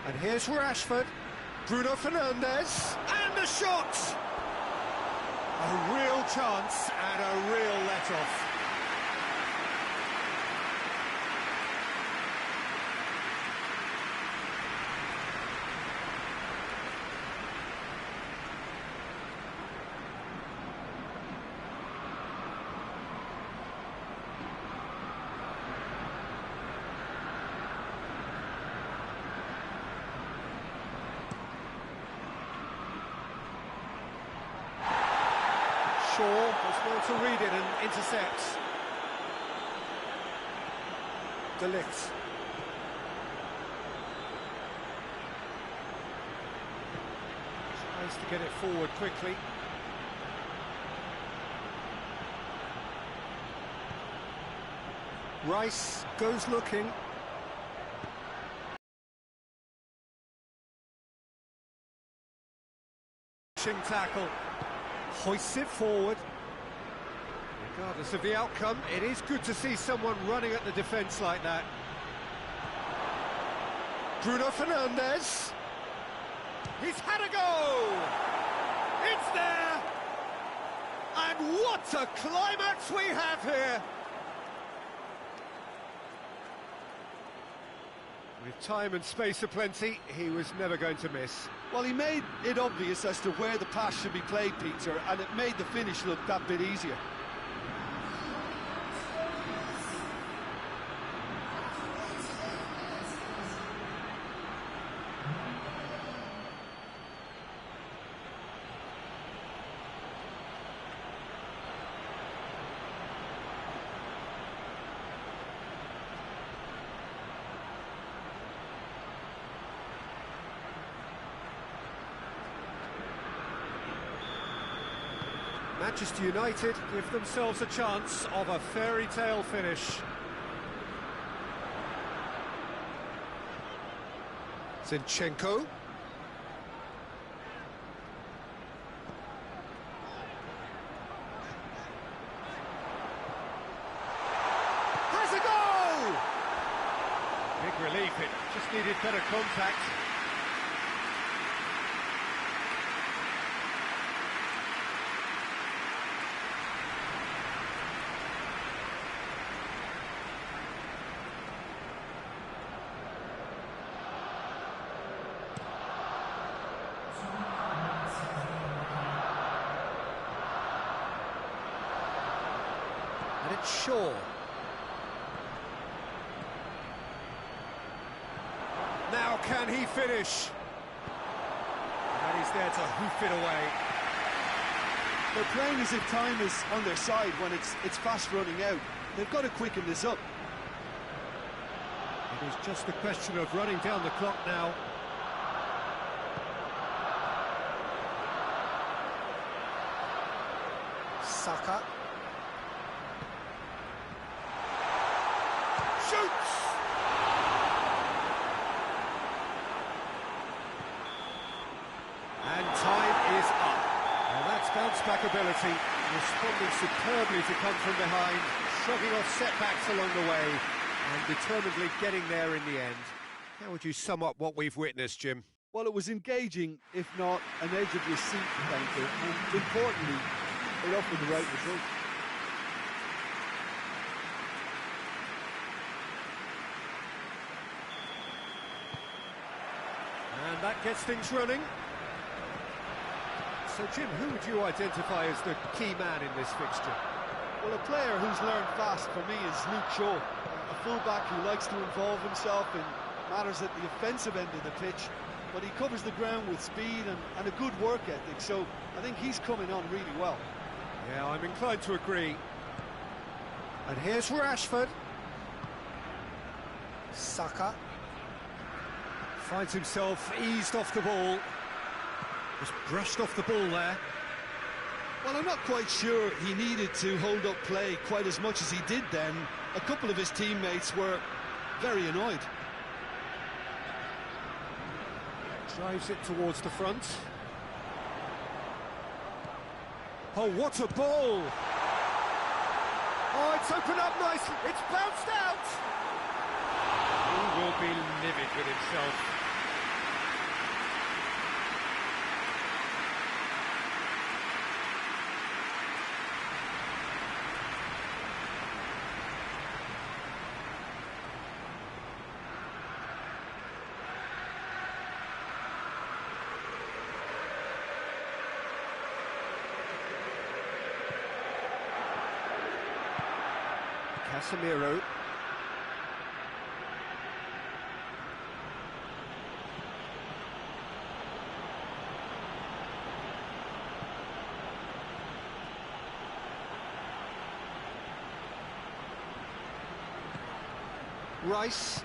And here's Rashford. Bruno Fernandes. And a shot! A real chance and a real let-off. Shaw was well to read it and intercepts. De Ligt. Tries to get it forward quickly. Rice goes looking. Tackle. Hoists it forward. Regardless of the outcome, it is good to see someone running at the defence like that. Bruno Fernandes. He's had a go! It's there! And what a climax we have here! With time and space aplenty, he was never going to miss. Well, he made it obvious as to where the pass should be played, Peter, and it made the finish look that bit easier. Manchester United give themselves a chance of a fairy tale finish. Zinchenko. Has a goal! Big relief, it just needed better contact. And it's Shaw. Now can he finish? And he's there to hoof it away. They're playing as if time is on their side when it's fast running out. They've got to quicken this up. It is just a question of running down the clock now. Saka. Shoots! And time is up. Well, that's bounce-back ability, responding superbly to come from behind, shrugging off setbacks along the way, and determinedly getting there in the end. How would you sum up what we've witnessed, Jim? Well, it was engaging, if not an edge of your seat encounter, and importantly, it offered the right result. And that gets things running. So, Jim, who would you identify as the key man in this fixture? Well, a player who's learned fast for me is Luke Shaw, a fullback who likes to involve himself in matters at the offensive end of the pitch, but he covers the ground with speed and a good work ethic, so I think he's coming on really well. Yeah, I'm inclined to agree. And here's Rashford. Saka. Finds himself eased off the ball. Just brushed off the ball there. Well, I'm not quite sure he needed to hold up play quite as much as he did then. A couple of his teammates were very annoyed. Drives it towards the front. Oh, what a ball! Oh, it's opened up nicely. It's bounced out! He will be livid with himself. Casemiro. Rice.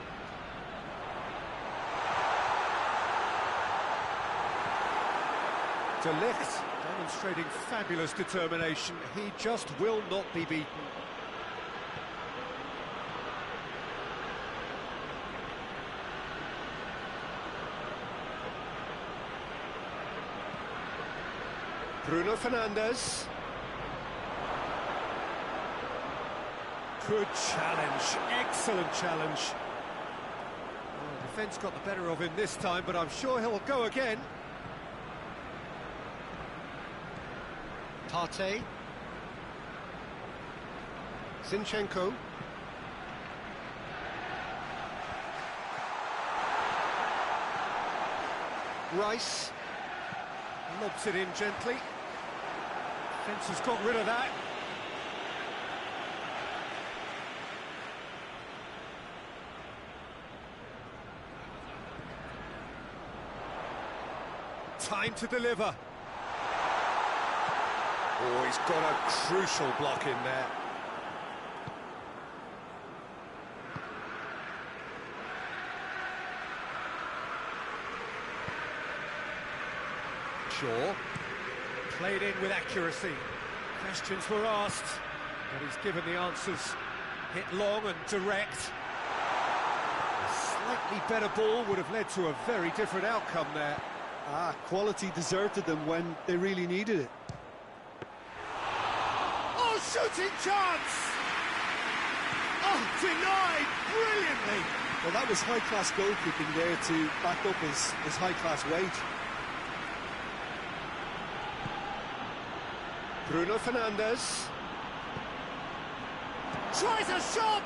De Ligt, demonstrating fabulous determination. He just will not be beaten. Bruno Fernandes. Good challenge, excellent challenge. Well, defence got the better of him this time, but I'm sure he'll go again. Partey. Zinchenko. Rice. Lobs it in gently. Defence has got rid of that. Time to deliver. Oh, he's got a crucial block in there. Shaw. Played in with accuracy. Questions were asked, but he's given the answers. Hit long and direct. A slightly better ball would have led to a very different outcome there. Quality deserted them when they really needed it. Oh, shooting chance! Oh, denied brilliantly! Well, that was high-class goalkeeping there to back up his high-class wage. Bruno Fernandes tries a shot!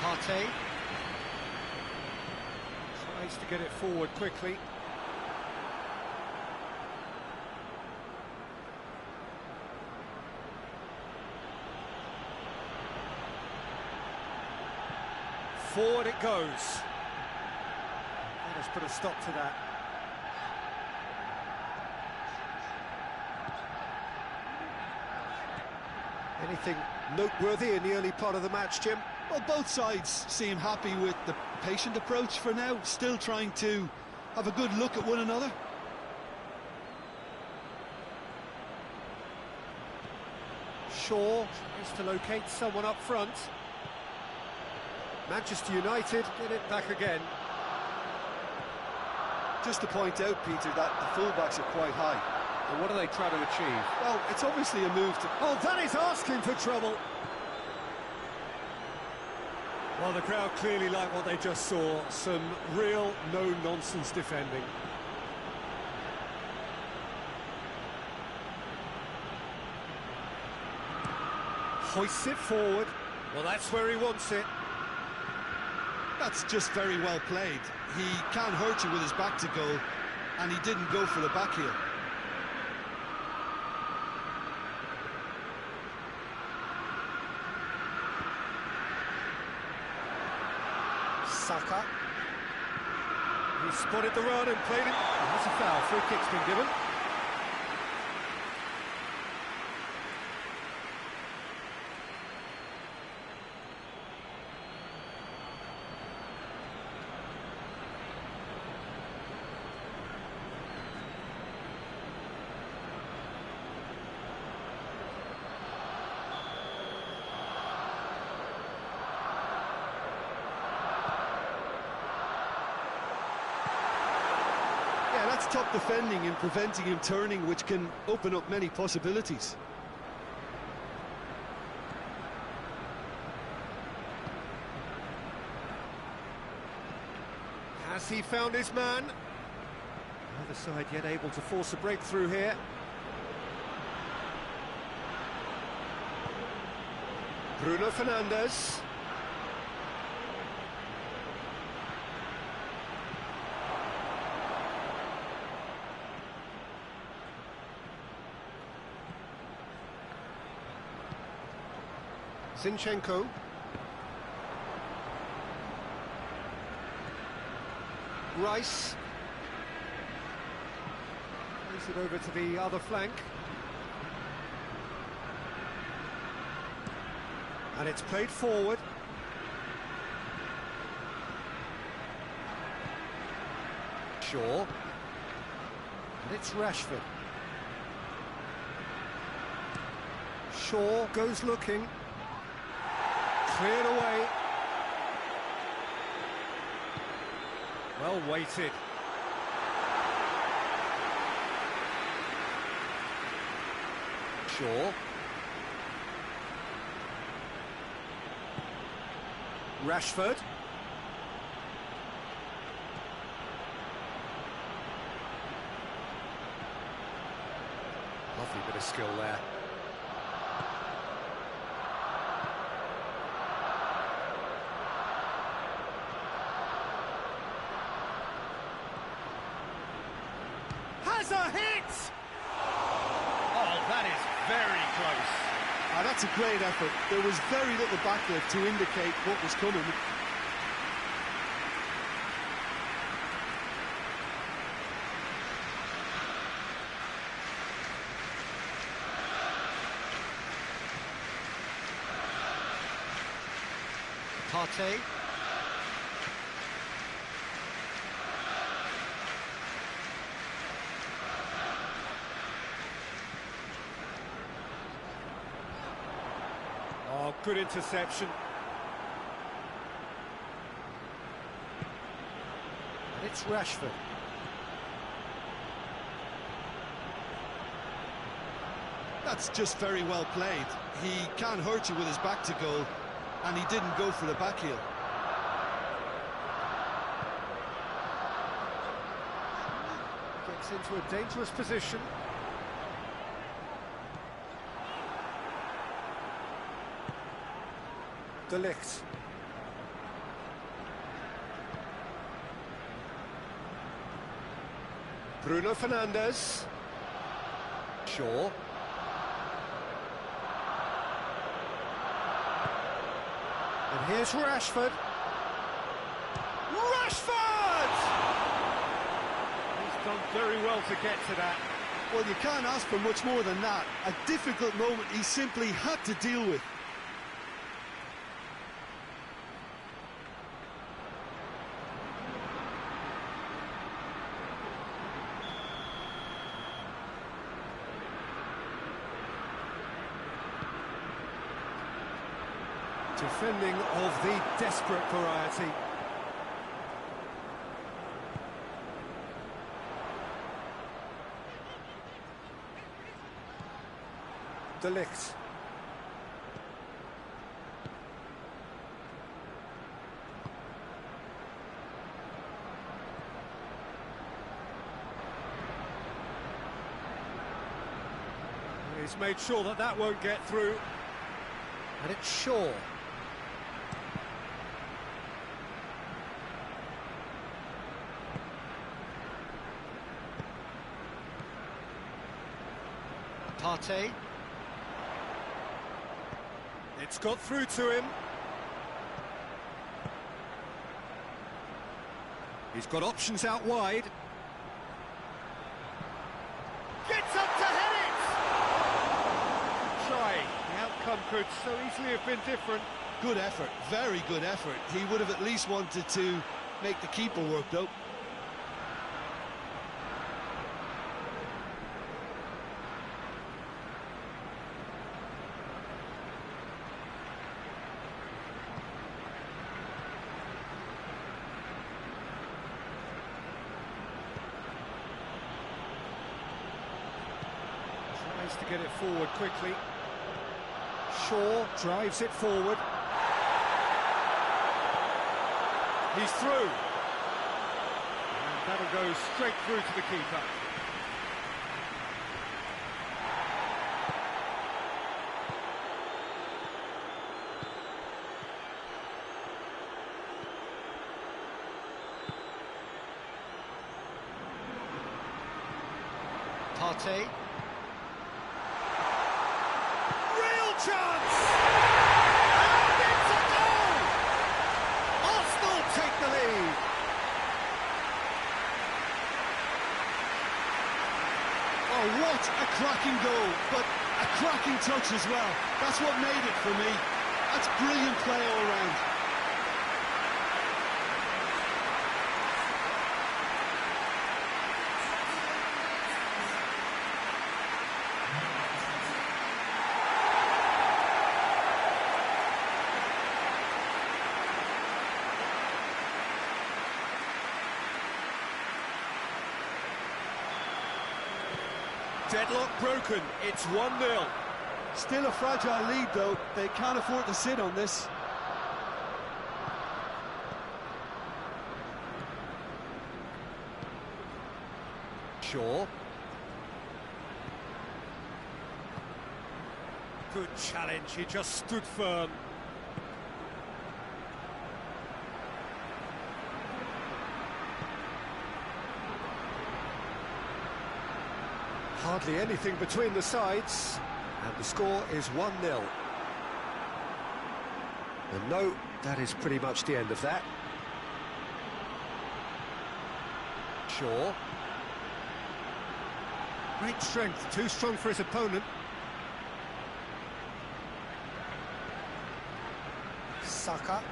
Partey tries to get it forward quickly. Forward it goes. Let us put a stop to that. Anything noteworthy in the early part of the match, Jim? Well, both sides seem happy with the patient approach for now, still trying to have a good look at one another. Shaw tries to locate someone up front. Manchester United get it back again. Just to point out, Peter, that the fullbacks are quite high. And what are they trying to achieve? Well, it's obviously a move to... Oh, that is asking for trouble. Well, the crowd clearly like what they just saw. Some real no-nonsense defending. Hoists it forward. Well, that's where he wants it. That's just very well played. He can hurt you with his back to goal, and he didn't go for the back heel. Saka. He spotted the run and played it. That's a foul. Free kick's been given. That's top defending and preventing him turning, which can open up many possibilities. Has he found his man? Neither side yet able to force a breakthrough here. Bruno Fernandes. Zinchenko. Rice. Plays it over to the other flank. And it's played forward. Shaw. And it's Rashford. Shaw goes looking. Cleared away. Well weighted. Shaw. Rashford. Lovely bit of skill there. Has a hit! Oh, that is very close. That's a great effort. There was very little backlift to indicate what was coming. Partey. Good interception. And it's Rashford. That's just very well played. He can't hurt you with his back to goal, and he didn't go for the back heel. Gets into a dangerous position. De Ligt. Bruno Fernandes. Shaw. And here's Rashford. Rashford! He's done very well to get to that. Well, you can't ask for much more than that. A difficult moment he simply had to deal with. Defending of the desperate variety. De Ligt. He's made sure that that won't get through. And it's Shaw. Partey. It's got through to him. He's got options out wide. Gets up to head it! Try. The outcome could so easily have been different. Good effort, very good effort. He would have at least wanted to make the keeper work, though. Tries to get it forward quickly. Shaw drives it forward. He's through. And that'll go straight through to the keeper. Partey. Chance! And it's a goal! Arsenal take the lead. Oh, what a cracking goal, but a cracking touch as well. That's what made it for me. That's brilliant play all round. Deadlock broken, it's 1-0. Still a fragile lead, though. They can't afford to sit on this. Shaw. Good challenge, he just stood firm. Hardly anything between the sides, and the score is 1-0. And no, that is pretty much the end of that. Shaw. Great strength, too strong for his opponent. Saka.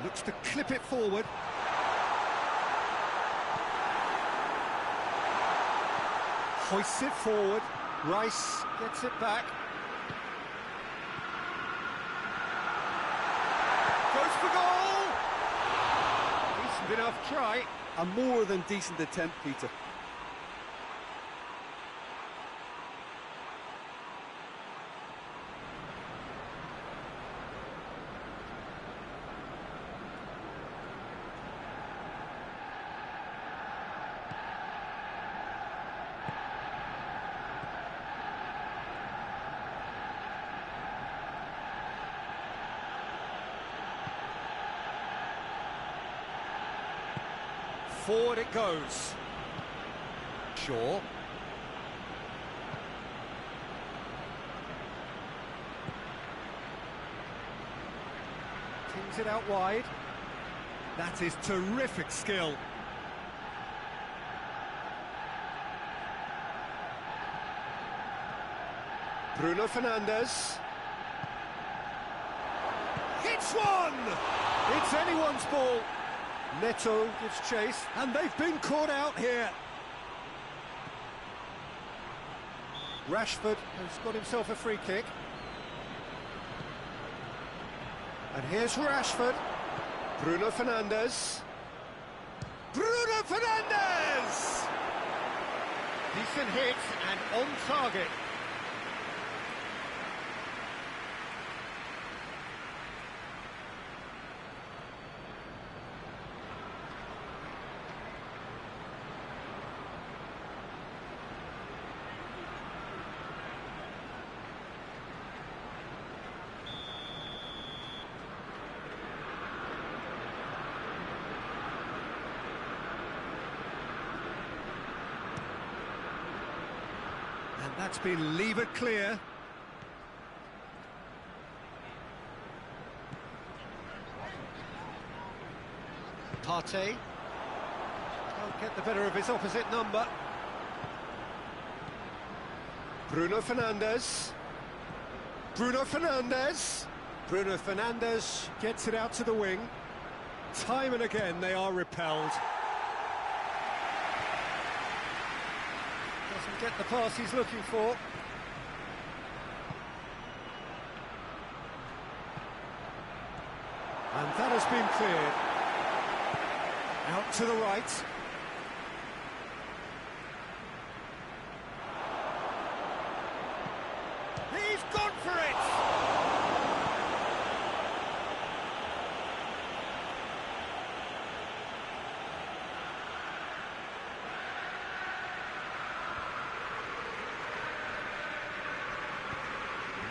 Looks to clip it forward. Hoists it forward. Rice gets it back. Good enough try. A more than decent attempt, Peter. Forward it goes. Shaw. Kings it out wide. That is terrific skill. Bruno Fernandes. Hits one! It's anyone's ball. Neto gives chase, and they've been caught out here. Rashford has got himself a free kick. And here's Rashford. Bruno Fernandes. Bruno Fernandes! Decent hit and on target. And that's been levered clear. Partey can't get the better of his opposite number. Bruno Fernandes. Bruno Fernandes. Bruno Fernandes gets it out to the wing. Time and again they are repelled. Doesn't get the pass he's looking for. And that has been cleared. Out to the right. He's gone for it!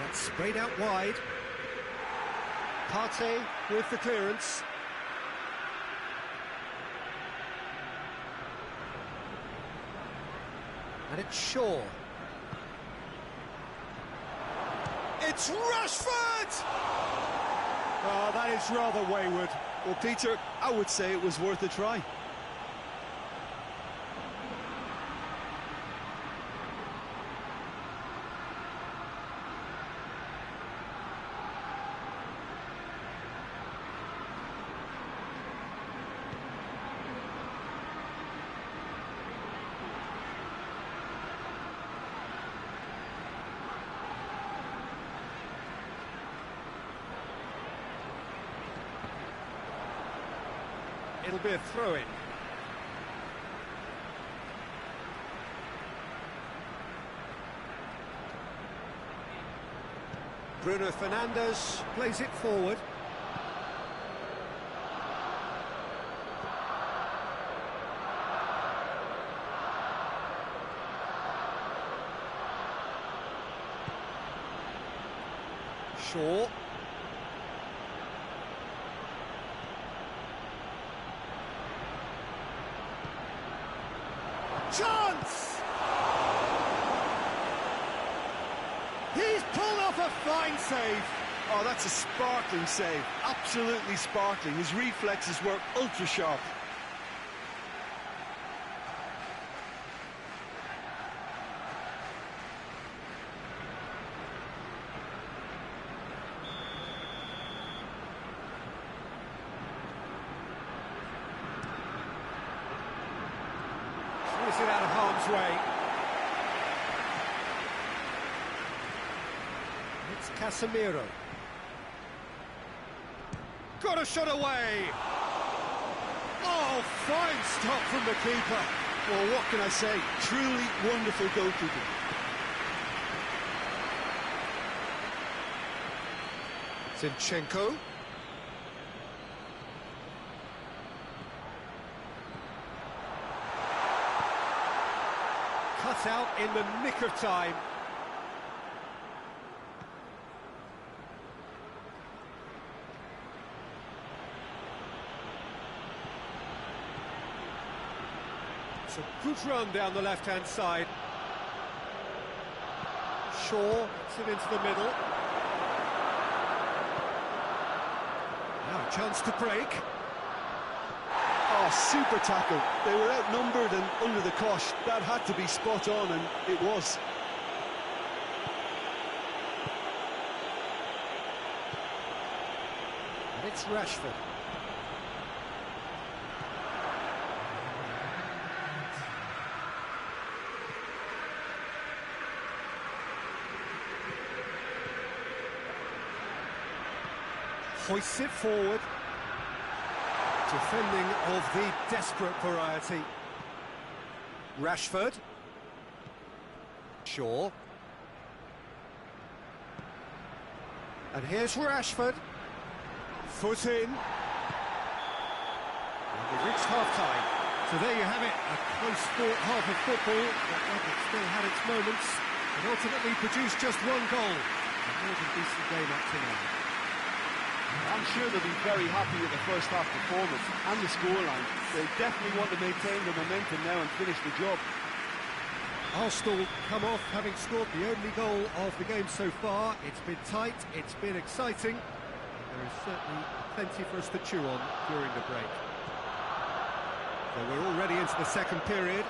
That's sprayed out wide. Partey with the clearance. And it's Shaw. It's Rashford! Oh, that is rather wayward. Well, Peter, I would say it was worth a try. It'll be a throw-in. Bruno Fernandes plays it forward. Shaw. Chance! He's pulled off a fine save. Oh, that's a sparkling save. Absolutely sparkling. His reflexes were ultra sharp. Clears it out of harm's way. It's Casemiro. Got a shot away. Oh, fine stop from the keeper. Well, what can I say? Truly wonderful goalkeeping. Zinchenko. Cut out in the nick of time. It's a good run down the left-hand side. Shaw gets it into the middle. Now a chance to break. Oh, super tackle. They were outnumbered and under the cosh. That had to be spot on, and it was. And it's Rashford. Hoists it forward. Defending of the desperate variety. Rashford. Shaw. And here's Rashford. Foot in. And we've reached half-time. So there you have it, a close-fought half of football, but still had its moments, and ultimately produced just one goal. A more than decent game up to now. I'm sure they'll be very happy with the first half performance and the scoreline. They definitely want to maintain the momentum now and finish the job. Arsenal come off having scored the only goal of the game so far. It's been tight, it's been exciting. There is certainly plenty for us to chew on during the break. So we're already into the second period.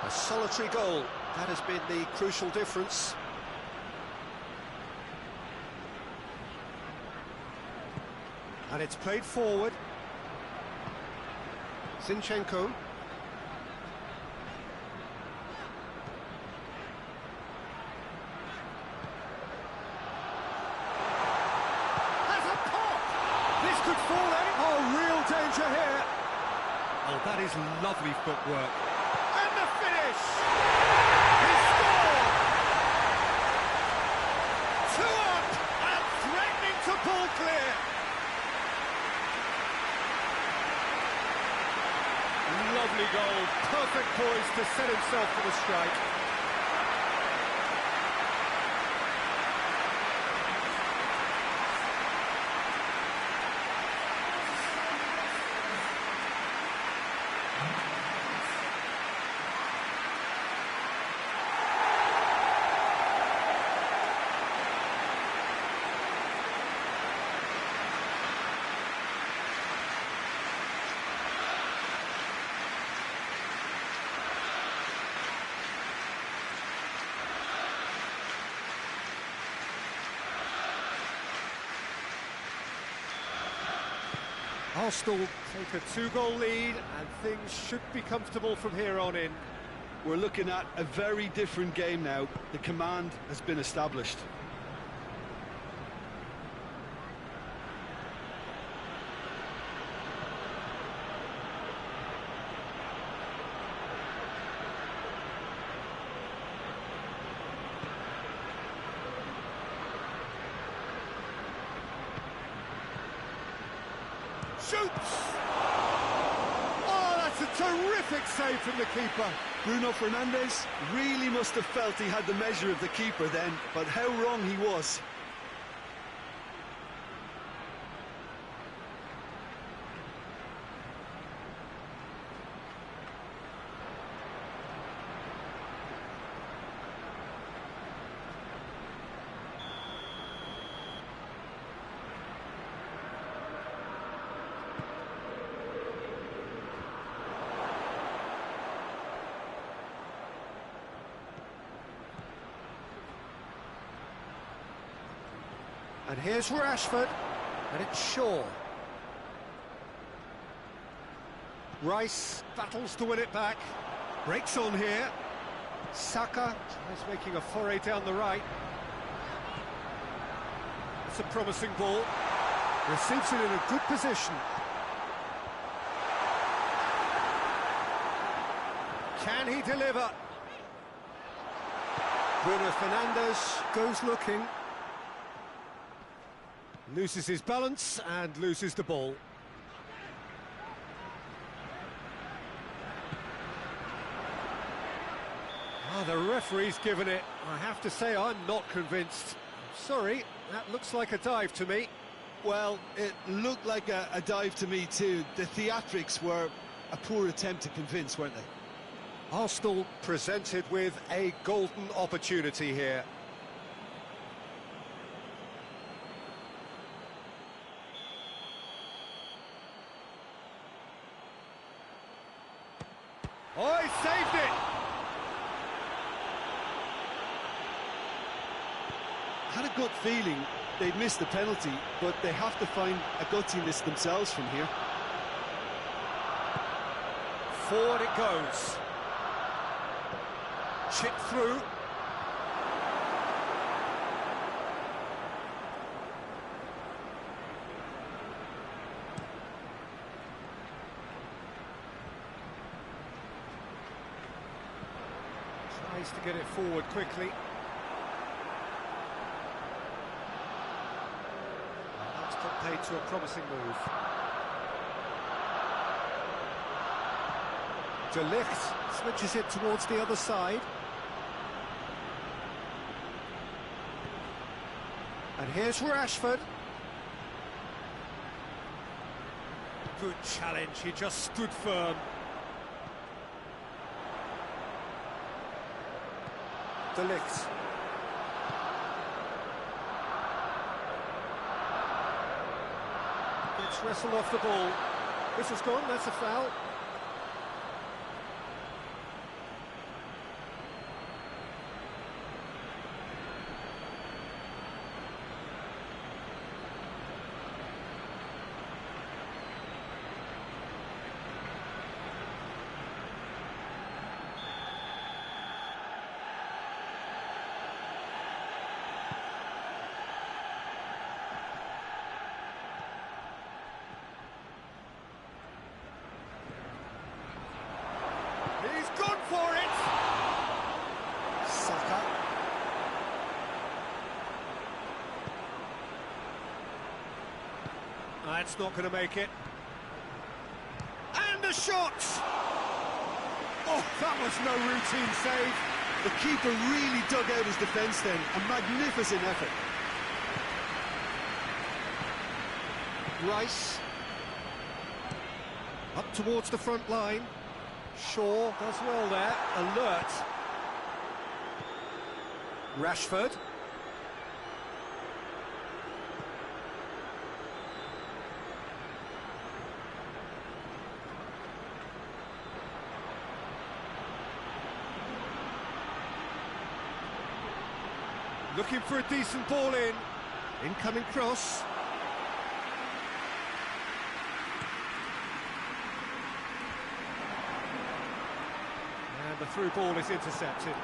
A solitary goal, that has been the crucial difference. And it's played forward. Zinchenko. Has a pop! This could fall in. Oh, real danger here. Oh, that is lovely footwork. And the finish! He scored! 2 up and threatening to pull clear. Lovely goal, perfect poise to set himself for the strike. Arsenal take a 2-goal lead and things should be comfortable from here on in. We're looking at a very different game now. The command has been established. Shoots! Oh, that's a terrific save from the keeper. Bruno Fernandes really must have felt he had the measure of the keeper then, but how wrong he was. And here's Rashford, and it's Shaw. Rice battles to win it back, breaks on here. Saka tries making a foray down the right. It's a promising ball, receives it in a good position. Can he deliver? Bruno Fernandes goes looking. Loses his balance and loses the ball. The referee's given it. I have to say I'm not convinced. Sorry, that looks like a dive to me. Well, it looked like a dive to me too. The theatrics were a poor attempt to convince, weren't they? Arsenal presented with a golden opportunity here. Oh, he saved it! Had a good feeling they'd missed the penalty, but they have to find a gutsiness themselves from here. Forward it goes. Chip through. Tries to get it forward quickly. That's got paid to a promising move. De Ligt switches it towards the other side. And here's Rashford. Good challenge, he just stood firm. De Ligt. Gets wrestled off the ball. This has gone, that's a foul. He's gone for it! Saka. That's not going to make it. And a shot! Oh, that was no routine save. The keeper really dug out his defence then. A magnificent effort. Rice. Up towards the front line. Shaw does well there, alert. Rashford. Looking for a decent ball in. Incoming cross. The through ball is intercepted.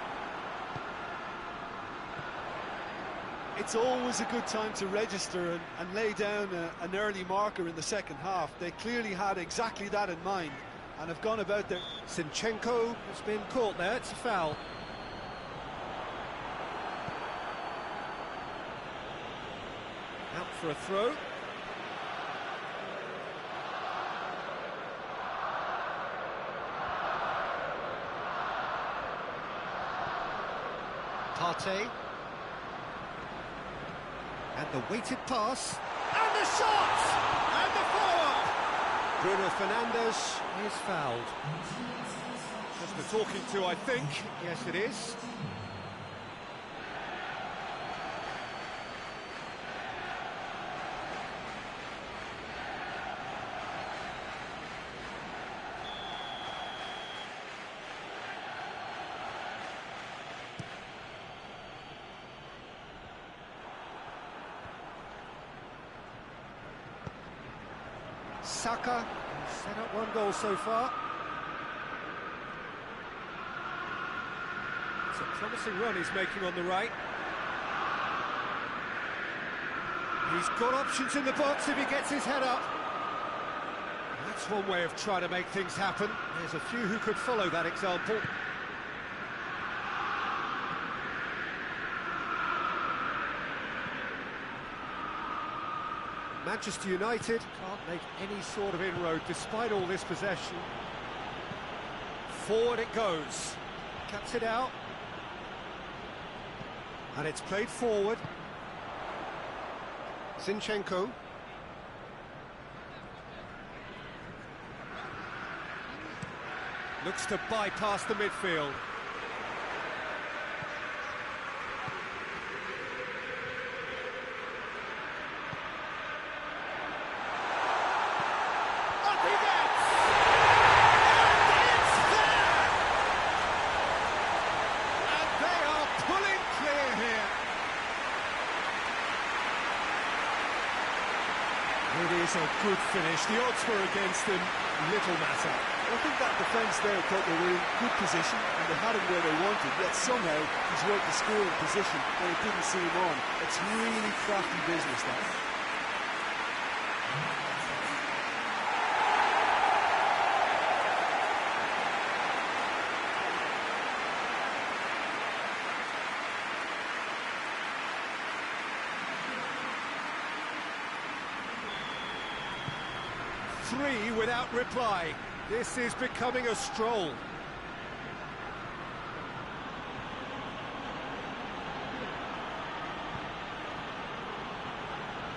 It's always a good time to register and lay down an early marker in the second half. They clearly had exactly that in mind and have gone about their... Zinchenko has been caught there, it's a foul. Out for a throw. Partey. And the weighted pass. And the shot! And the follow-up! Bruno Fernandes is fouled. Just the talking to, I think. Yes, it is. Saka set up one goal so far. It's a promising run he's making on the right. He's got options in the box if he gets his head up. That's one way of trying to make things happen. There's a few who could follow that example. Manchester United can't make any sort of inroad despite all this possession. Forward it goes. Cuts it out. And it's played forward. Zinchenko. Looks to bypass the midfield. It is a good finish. The odds were against them, little matter. I think that defence there thought they were in good position and they had him where they wanted, yet somehow he's worked the scoring position and it didn't see him on. It's really crafty business, that. Three without reply. This is becoming a stroll.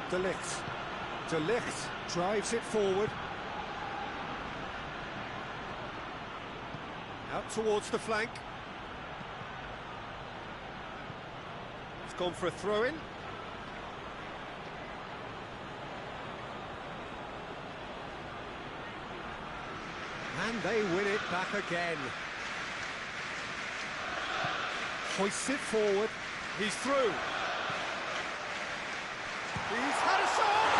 De Ligt. De Ligt drives it forward. Out towards the flank. It's gone for a throw-in. And they win it back again. Hoists it forward. He's through. He's had a shot!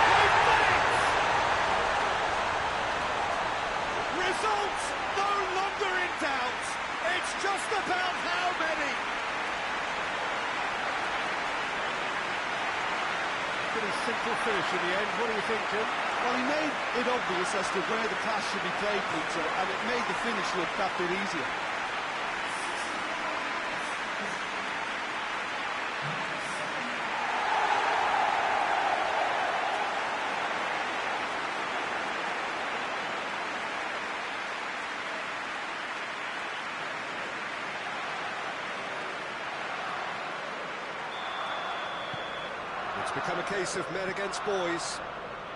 They've done it! Results no longer in doubt. It's just about how many. Pretty simple finish in the end. What do you think, Jim? Well, he made it obvious as to where the pass should be played, Peter, and it made the finish look that bit easier. It's become a case of men against boys.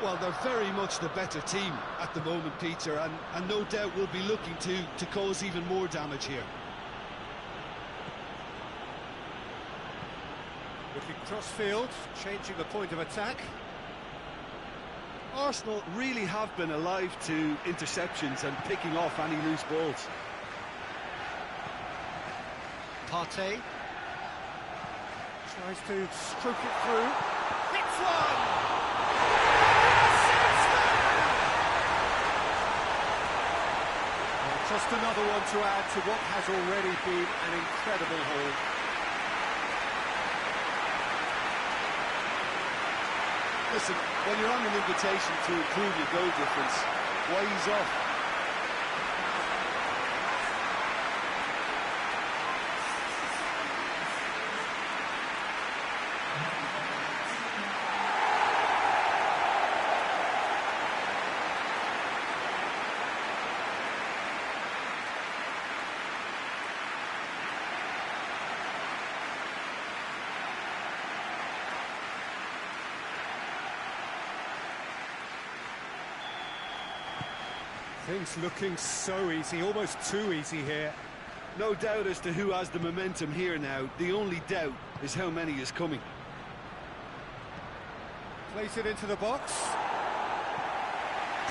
Well, they're very much the better team at the moment, Peter, and no doubt will be looking to cause even more damage here. Looking cross-field, changing the point of attack. Arsenal really have been alive to interceptions and picking off any loose balls. Partey tries to stroke it through. Hits one! Just another one to add to what has already been an incredible haul. Listen, when you're on an invitation to improve your goal difference, why ease off? Things looking so easy, almost too easy here. No doubt as to who has the momentum here now. The only doubt is how many is coming. Plays it into the box.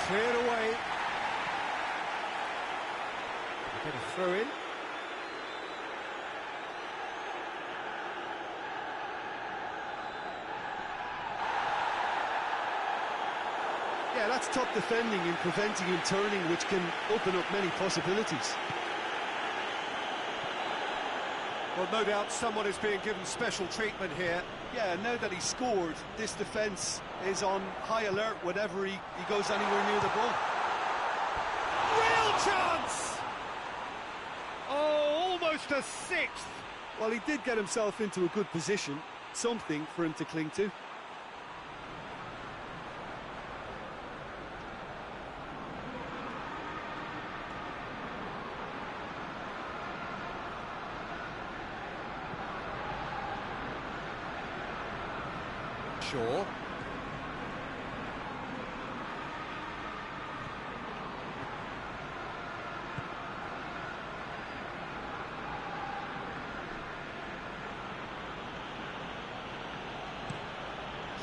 Cleared away. A bit of throw in. Yeah, that's top defending and preventing him turning, which can open up many possibilities. Well, no doubt someone is being given special treatment here. Yeah, now that he scored, this defence is on high alert whenever he goes anywhere near the ball. Real chance! Oh, almost a sixth. Well, he did get himself into a good position, something for him to cling to. Sure.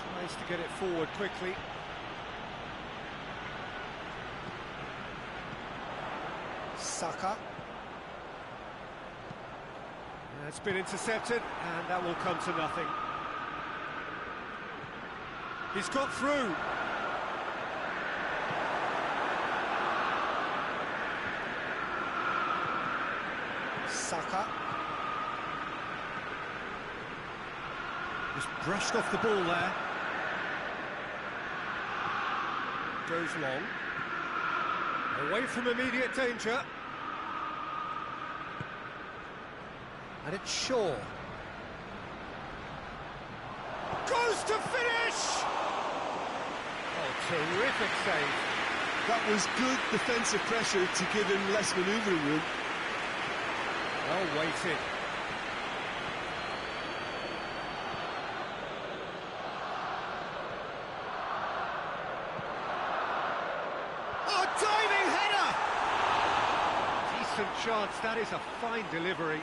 Tries to get it forward quickly. Saka. It's been intercepted, and that will come to nothing. He's got through. Saka. Just brushed off the ball there. Goes long. Away from immediate danger. And it's Shaw. Goes to finish! Terrific save. That was good defensive pressure to give him less manoeuvring room. Well weighted. Oh, diving header! Decent chance, that is a fine delivery.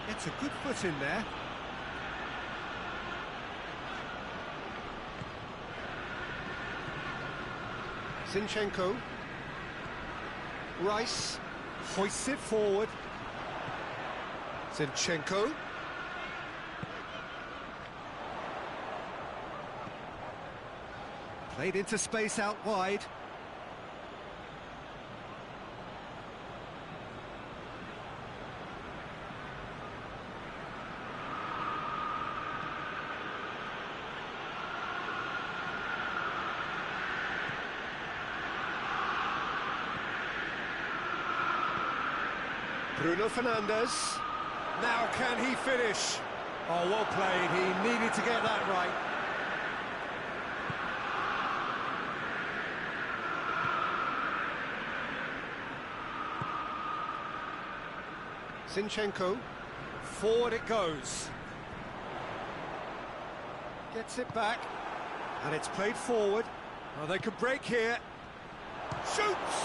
It's a good foot in there. Zinchenko. Rice hoists it forward. Zinchenko. Played into space out wide. Bruno Fernandes. Now can he finish? Oh, well played. He needed to get that right. Zinchenko. Forward it goes. Gets it back. And it's played forward. Oh, they could break here. Shoots!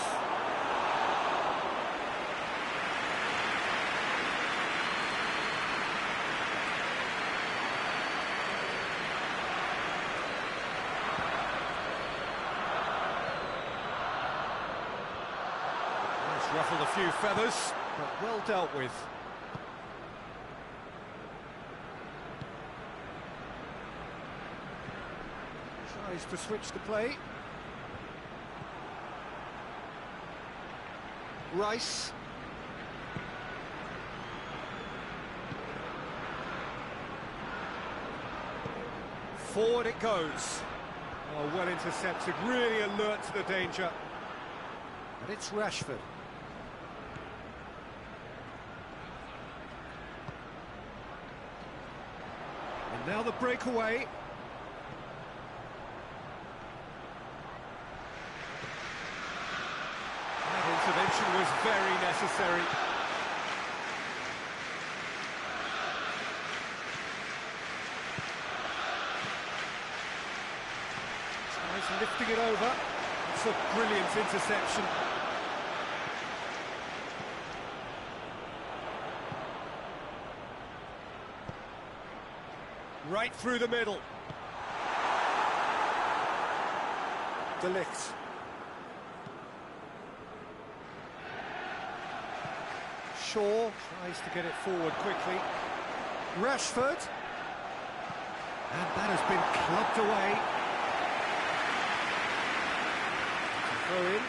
Ruffled a few feathers, but well dealt with. Tries to switch the play. Rice. Forward it goes. Oh, well intercepted, really alert to the danger. But it's Rashford. And now the breakaway. That intervention was very necessary. Tries lifting it over. It's a brilliant interception. Right through the middle. De Ligt. Shaw tries to get it forward quickly. Rashford. And that has been clubbed away. Throw in.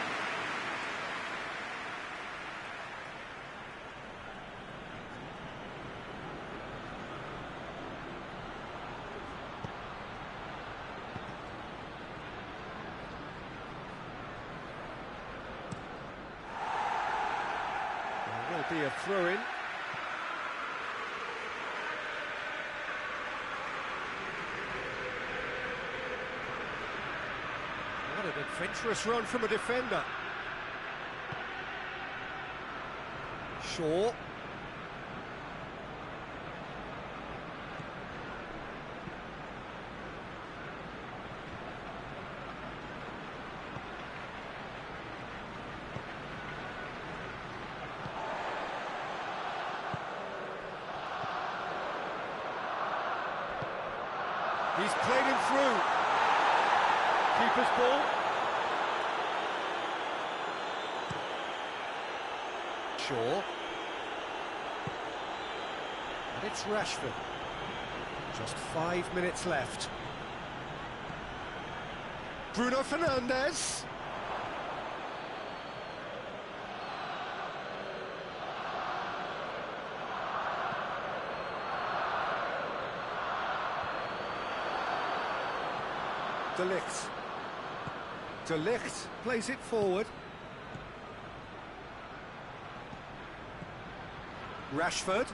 There will be a throw-in. What an adventurous run from a defender. Shaw. He's played him through. Keeper's ball. Shaw. And it's Rashford. Just 5 minutes left. Bruno Fernandes. De Ligt. De Ligt plays it forward. Rashford.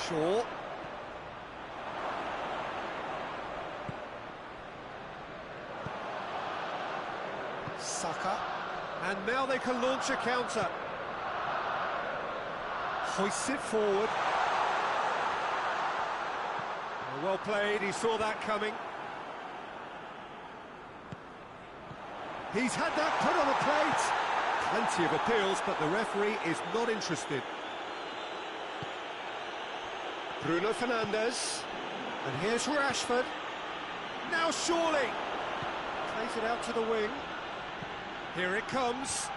Shaw. Saka. And now they can launch a counter. Hoists it forward. Well played, he saw that coming. He's had that put on a plate. Plenty of appeals, but the referee is not interested. Bruno Fernandes. And here's Rashford. Now surely. Plays it out to the wing. Here it comes.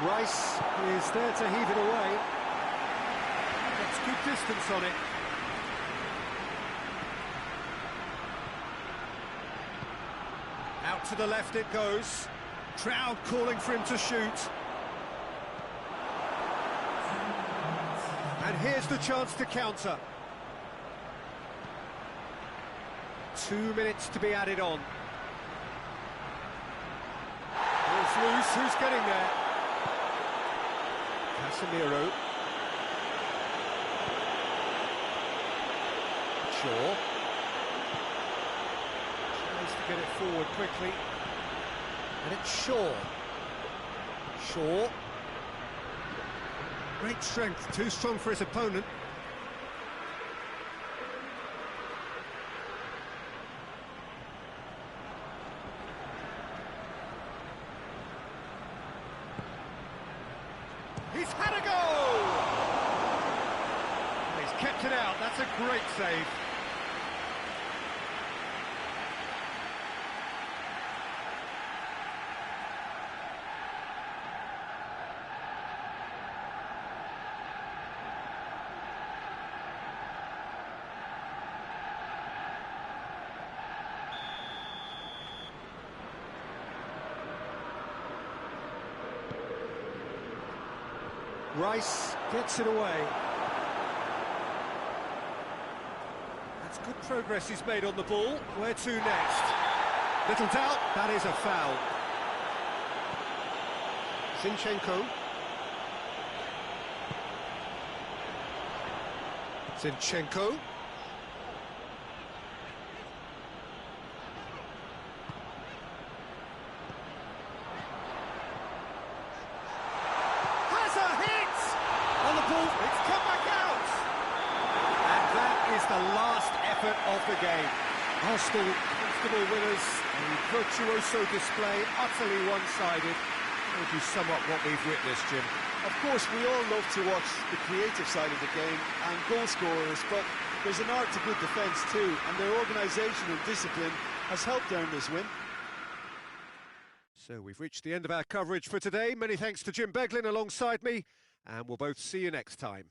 Rice is there to heave it away. Gets good distance on it. Out to the left it goes. Crowd calling for him to shoot. And here's the chance to counter. 2 minutes to be added on. Ball's loose, who's getting there? Casemiro. Shaw. To get it forward quickly, and it's Shaw. Shaw. Great strength, too strong for his opponent. He's had a goal! He's kept it out, that's a great save. Rice gets it away. That's good progress he's made on the ball. Where to next? Little doubt, that is a foul. Zinchenko. Zinchenko. It's come back out! And that is the last effort of the game. Arsenal comfortable winners, a virtuoso display, utterly one-sided. Would you sum up what we've witnessed, Jim? Of course, we all love to watch the creative side of the game and goal scorers, but there's an art to good defence too, and their organisation and discipline has helped earn this win. So we've reached the end of our coverage for today. Many thanks to Jim Beglin alongside me, and we'll both see you next time.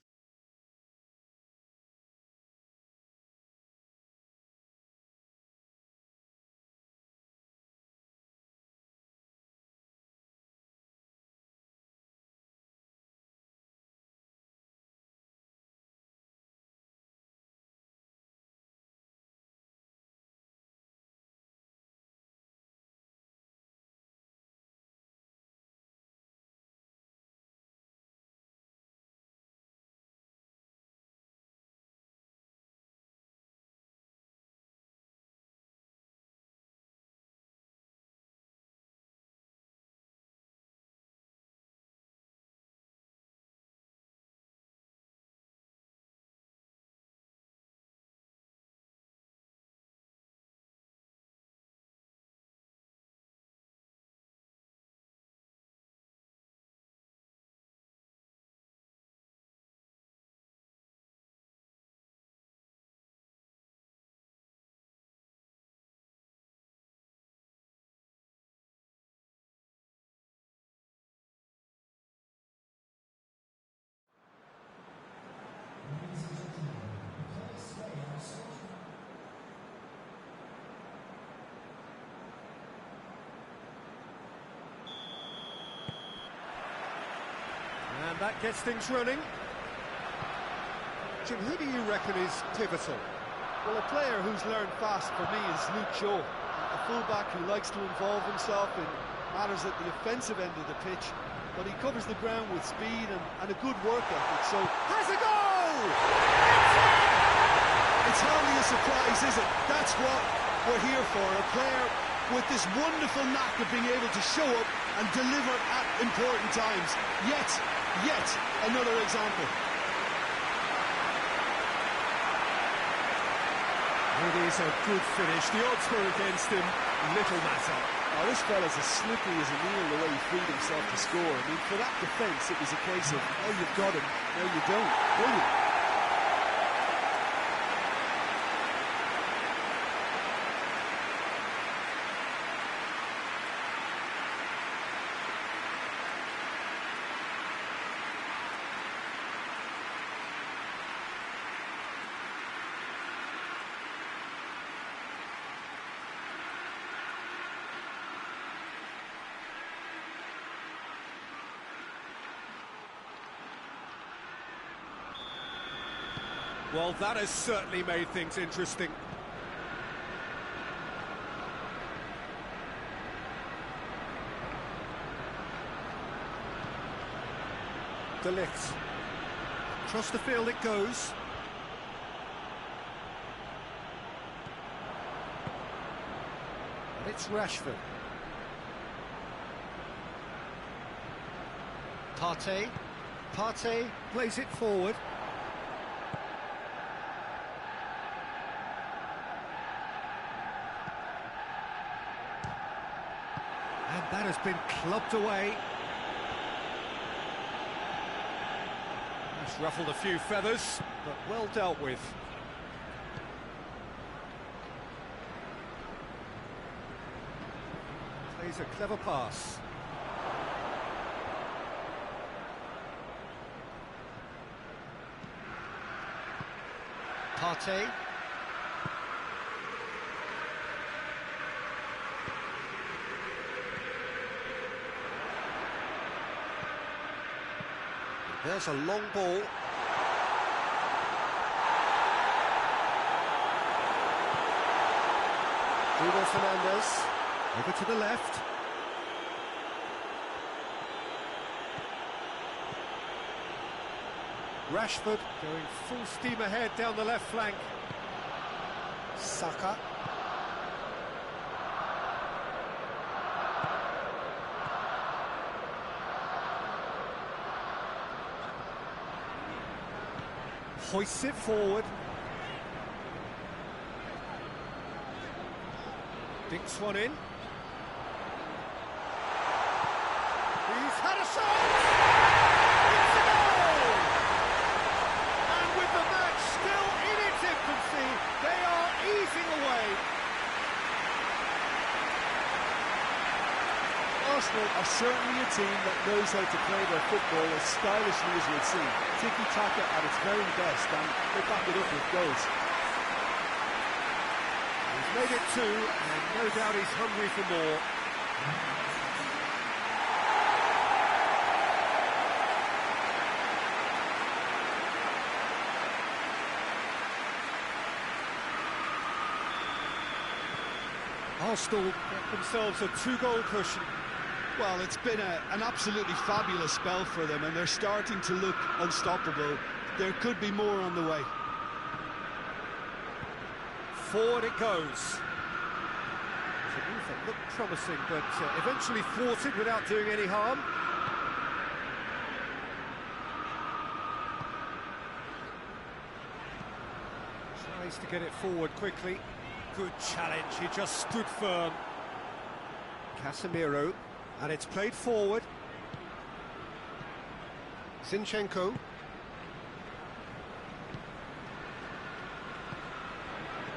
And that gets things running. Jim, who do you reckon is pivotal? Well, a player who's learned fast for me is Luke Shaw, a fullback who likes to involve himself in matters at the offensive end of the pitch, but he covers the ground with speed and a good work ethic, so... Has a goal! It's hardly a surprise, is it? That's what we're here for, a player with this wonderful knack of being able to show up and deliver at important times. Yet another example. It is a good finish. The odds were against him. Little matter. Oh, this fella's as slippery as a needle the way he freed himself to score. I mean, for that defence, it was a case of, oh, you've got him, no, you don't. Brilliant. Well, that has certainly made things interesting. De Ligt. Across the field it goes. And it's Rashford. Partey plays it forward. And that has been clubbed away. That's ruffled a few feathers, but well dealt with. Plays a clever pass. Partey. There's a long ball. Bruno Fernandes. Over to the left. Rashford going full steam ahead down the left flank. Saka. Hoists it forward. Dinks one in. He's had a shot! are certainly a team that knows how to play their football as stylishly as we've seen. Tiki-taka at its very best, and they back it up with goals. He's made it 2, and no doubt he's hungry for more. Arsenal get themselves a 2-goal cushion. Well, it's been an absolutely fabulous spell for them, and they're starting to look unstoppable. There could be more on the way. Forward it goes. The move that looked promising, but eventually thwarted without doing any harm. Tries to get it forward quickly. Good challenge, he just stood firm. Casemiro, and it's played forward. Zinchenko.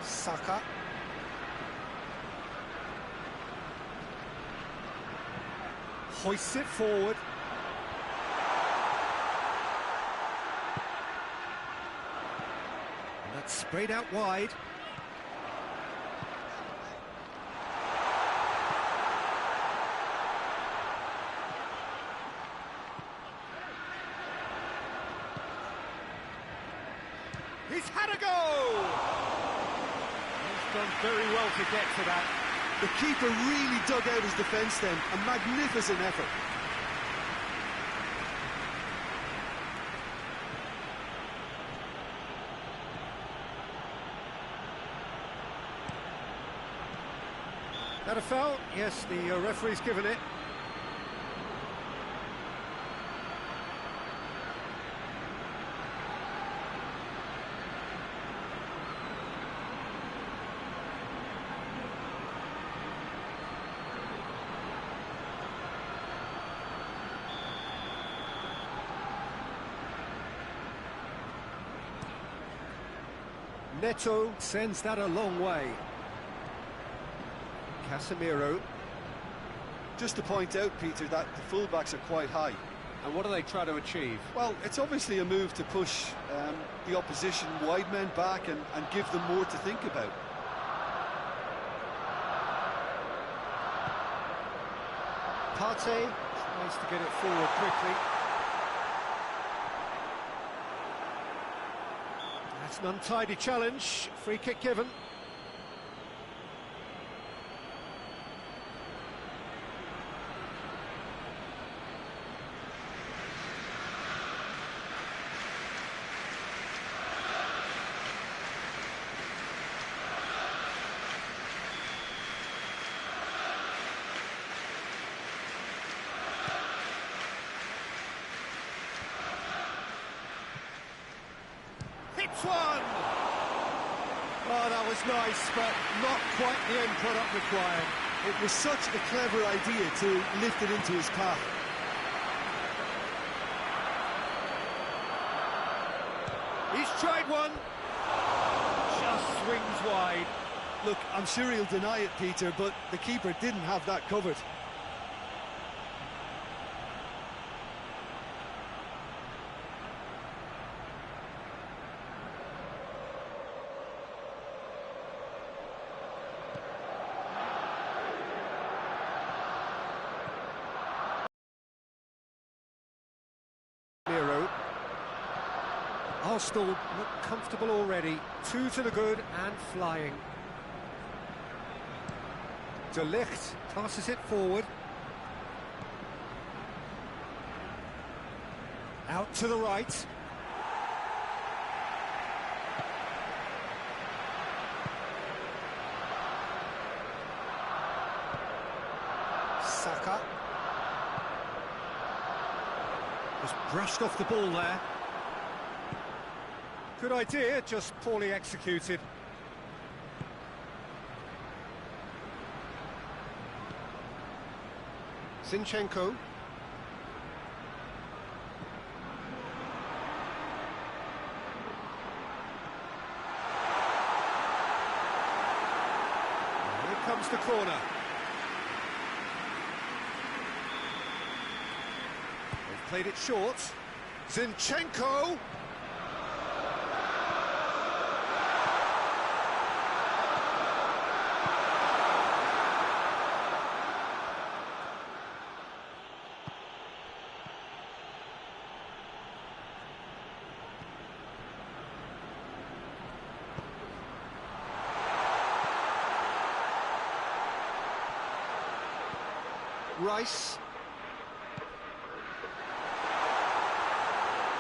Saka. Hoists it forward. And that's sprayed out wide. He's had a go! He's done very well to get to that. The keeper really dug out his defence then, a magnificent effort. That a foul? Yes, the referee's given it. Neto sends that a long way. Casemiro. Just to point out, Peter, that the fullbacks are quite high. And what do they try to achieve? Well, it's obviously a move to push the opposition wide men back and give them more to think about. Partey tries to get it forward quickly. That's an untidy challenge. Free kick given. Hits one! Oh, that was nice, but not quite the end product required. It was such a clever idea to lift it into his path. He's tried one. Just swings wide. Look, I'm sure he'll deny it, Peter, but the keeper didn't have that covered. Arsenal look comfortable already. 2 to the good and flying. De Ligt passes it forward. Out to the right. Saka. Just brushed off the ball there. Good idea, just poorly executed. Zinchenko. Here comes the corner. played it short. Zinchenko. Rice.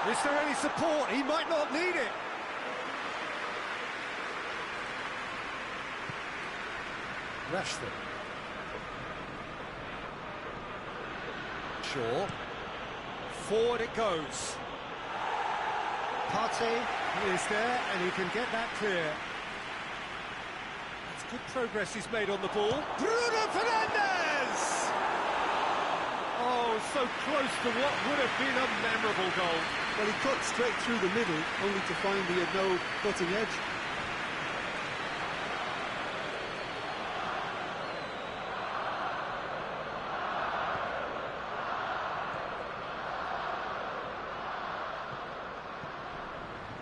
Is there any support? He might not need it. Rashford. Shaw. Forward it goes. Partey is there and he can get that clear. That's good progress he's made on the ball. Bruno Fernandes! Oh, so close to what would have been a memorable goal. Well, he cut straight through the middle, only to find he had no cutting edge.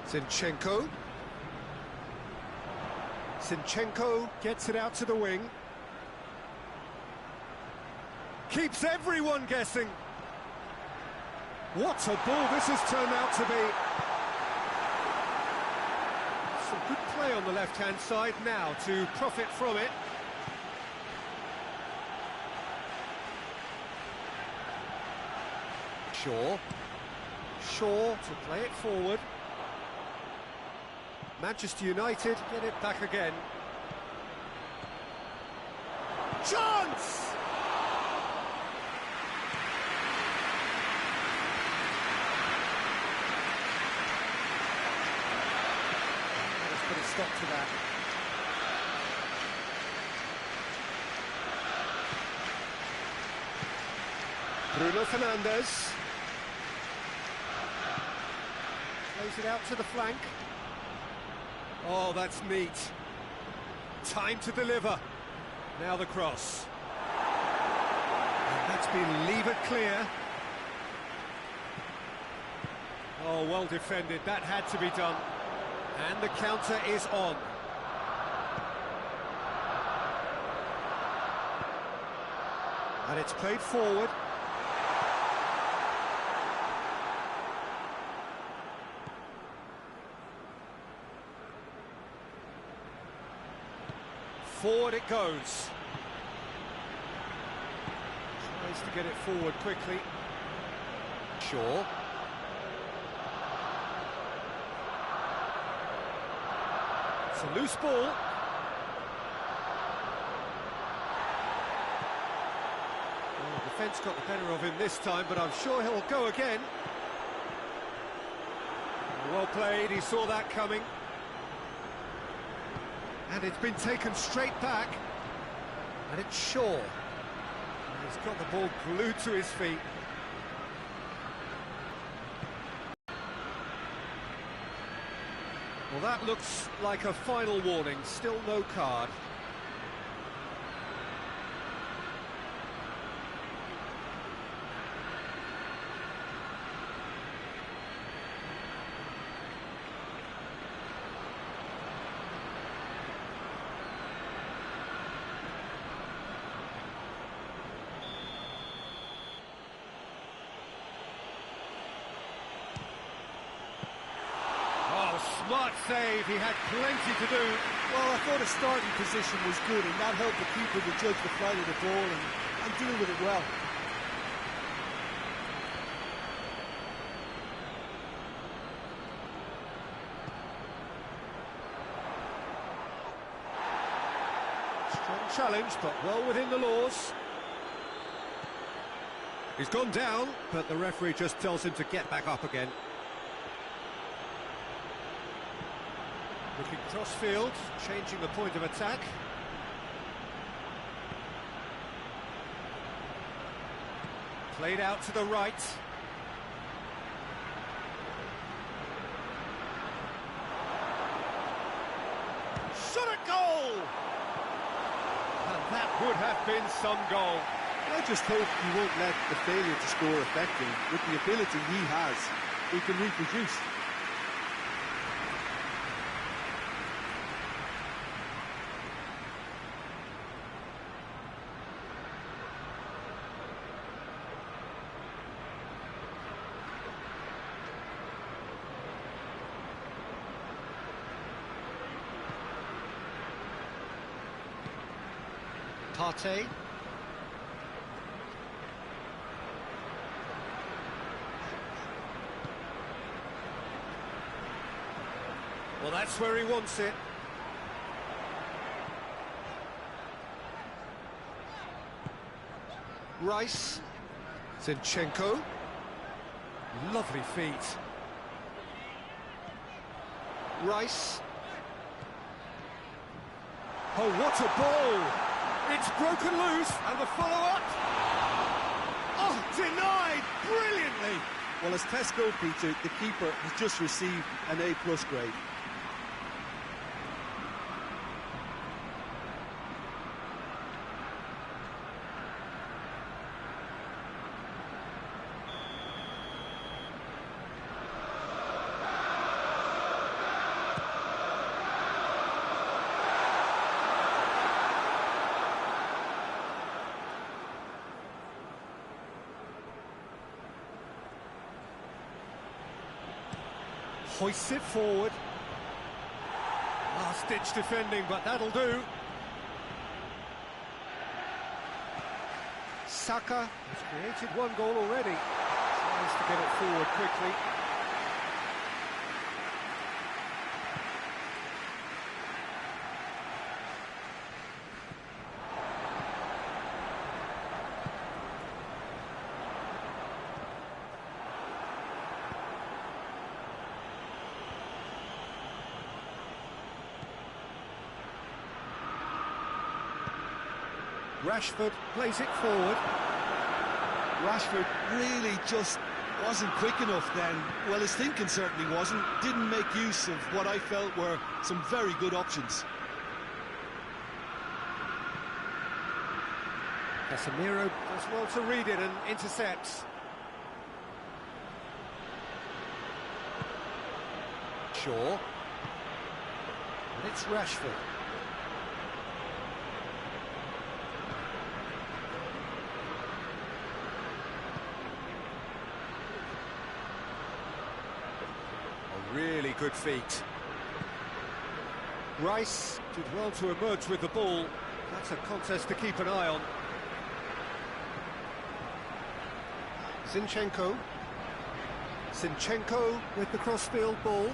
Zinchenko. Zinchenko gets it out to the wing. Keeps everyone guessing. What a ball this has turned out to be. Some good play on the left-hand side now to profit from it. Shaw to play it forward. Manchester United get it back again. Chance! Let's put a stop to that. Bruno Fernandes. Plays it out to the flank. Oh, that's neat. Time to deliver. Now the cross. And that's been levered clear. Oh, well defended. That had to be done. And the counter is on. And it's played forward. Forward it goes. Tries to get it forward quickly. Shaw. It's a loose ball. Well, the defence got the better of him this time, but I'm sure he'll go again. Well played, he saw that coming. And it's been taken straight back. And it's Shaw. And he's got the ball glued to his feet. Well, that looks like a final warning. Still no card. Smart save, he had plenty to do. Well, I thought his starting position was good, and that helped the keeper to judge the flight of the ball and deal with it well. Strong challenge, but well within the laws. He's gone down, but the referee just tells him to get back up again. Looking cross-field, changing the point of attack. Played out to the right. Shot at goal! And that would have been some goal. I just hope he won't let the failure to score affect him. With the ability he has, he can reproduce. Partey. Well, that's where he wants it. Rice. Zinchenko. Lovely feet. Rice. Oh, what a ball! It's broken loose, and the follow-up. Oh, denied brilliantly. Well, as tests go, Peter, the keeper has just received an A+ grade. Hoists it forward. Last-ditch defending, but that'll do. Saka has created one goal already. Tries to get it forward quickly. Rashford plays it forward. Rashford really just wasn't quick enough then. Well, his thinking certainly wasn't. Didn't make use of what I felt were some very good options. Casemiro does well to read it and intercepts. Shaw. And it's Rashford. Really good feet. Rice did well to emerge with the ball. That's a contest to keep an eye on. Zinchenko. Zinchenko with the cross-field ball.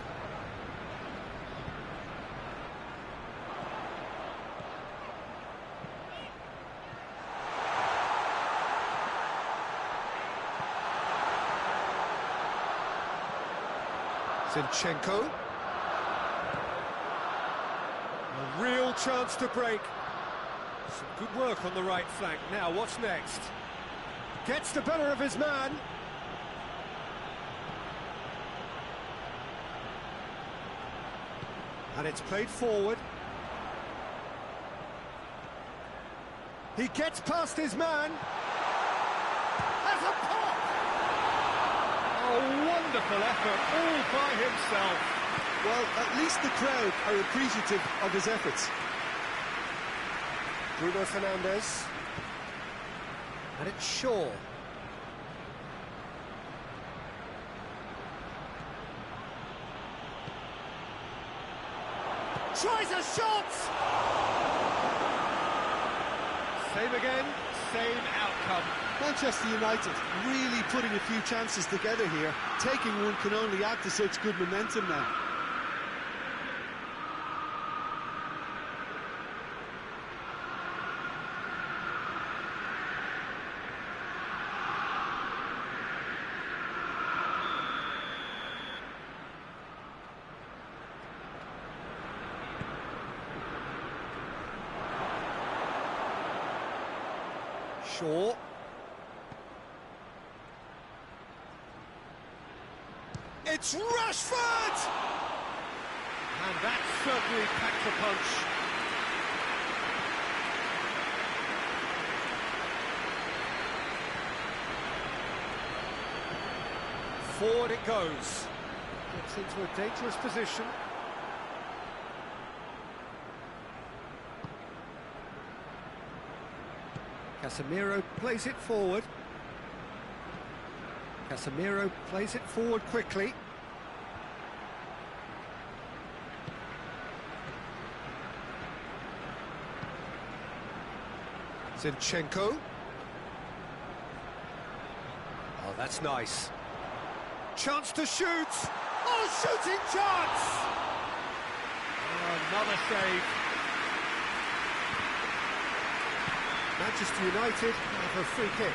Zinchenko. A real chance to break. Some good work on the right flank. Now, what's next? Gets the better of his man. And it's played forward. He gets past his man. Has a pop! A wonderful effort, all by himself. Well, at least the crowd are appreciative of his efforts. Bruno Fernandes. And it's Shaw. Tries a shot! Same again, same outcome. Manchester United really putting a few chances together here. Taking one can only add to such good momentum now. Shaw. It's Rashford! And that certainly packs a punch. Forward it goes. Gets into a dangerous position. Casemiro plays it forward. Casemiro plays it forward quickly. Zinchenko. Oh, that's nice. Chance to shoot. Oh, shooting chance! Oh, another save. Manchester United have a free kick.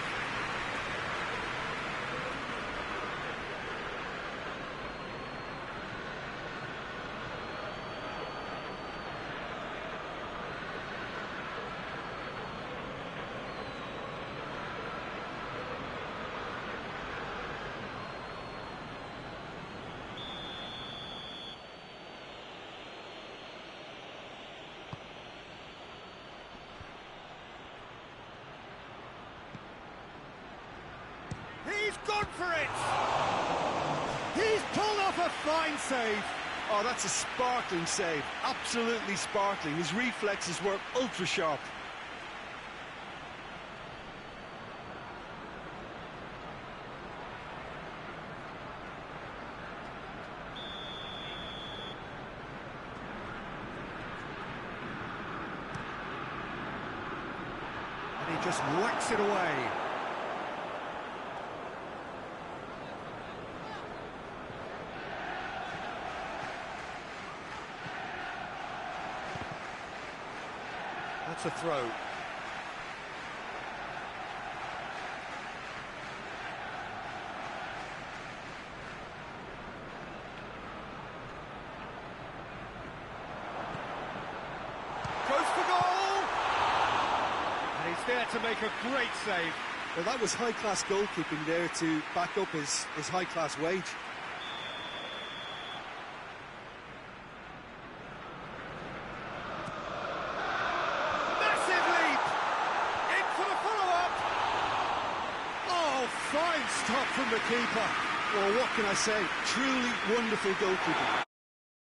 He's gone for it! He's pulled off a fine save. Oh, that's a sparkling save. Absolutely sparkling. His reflexes were ultra sharp. And he just whacks it away. That's a throw. Goes for goal! And he's there to make a great save. Well, that was high-class goalkeeping there to back up his high-class wage. Fine stop from the keeper. Well, what can I say? Truly wonderful goalkeeping.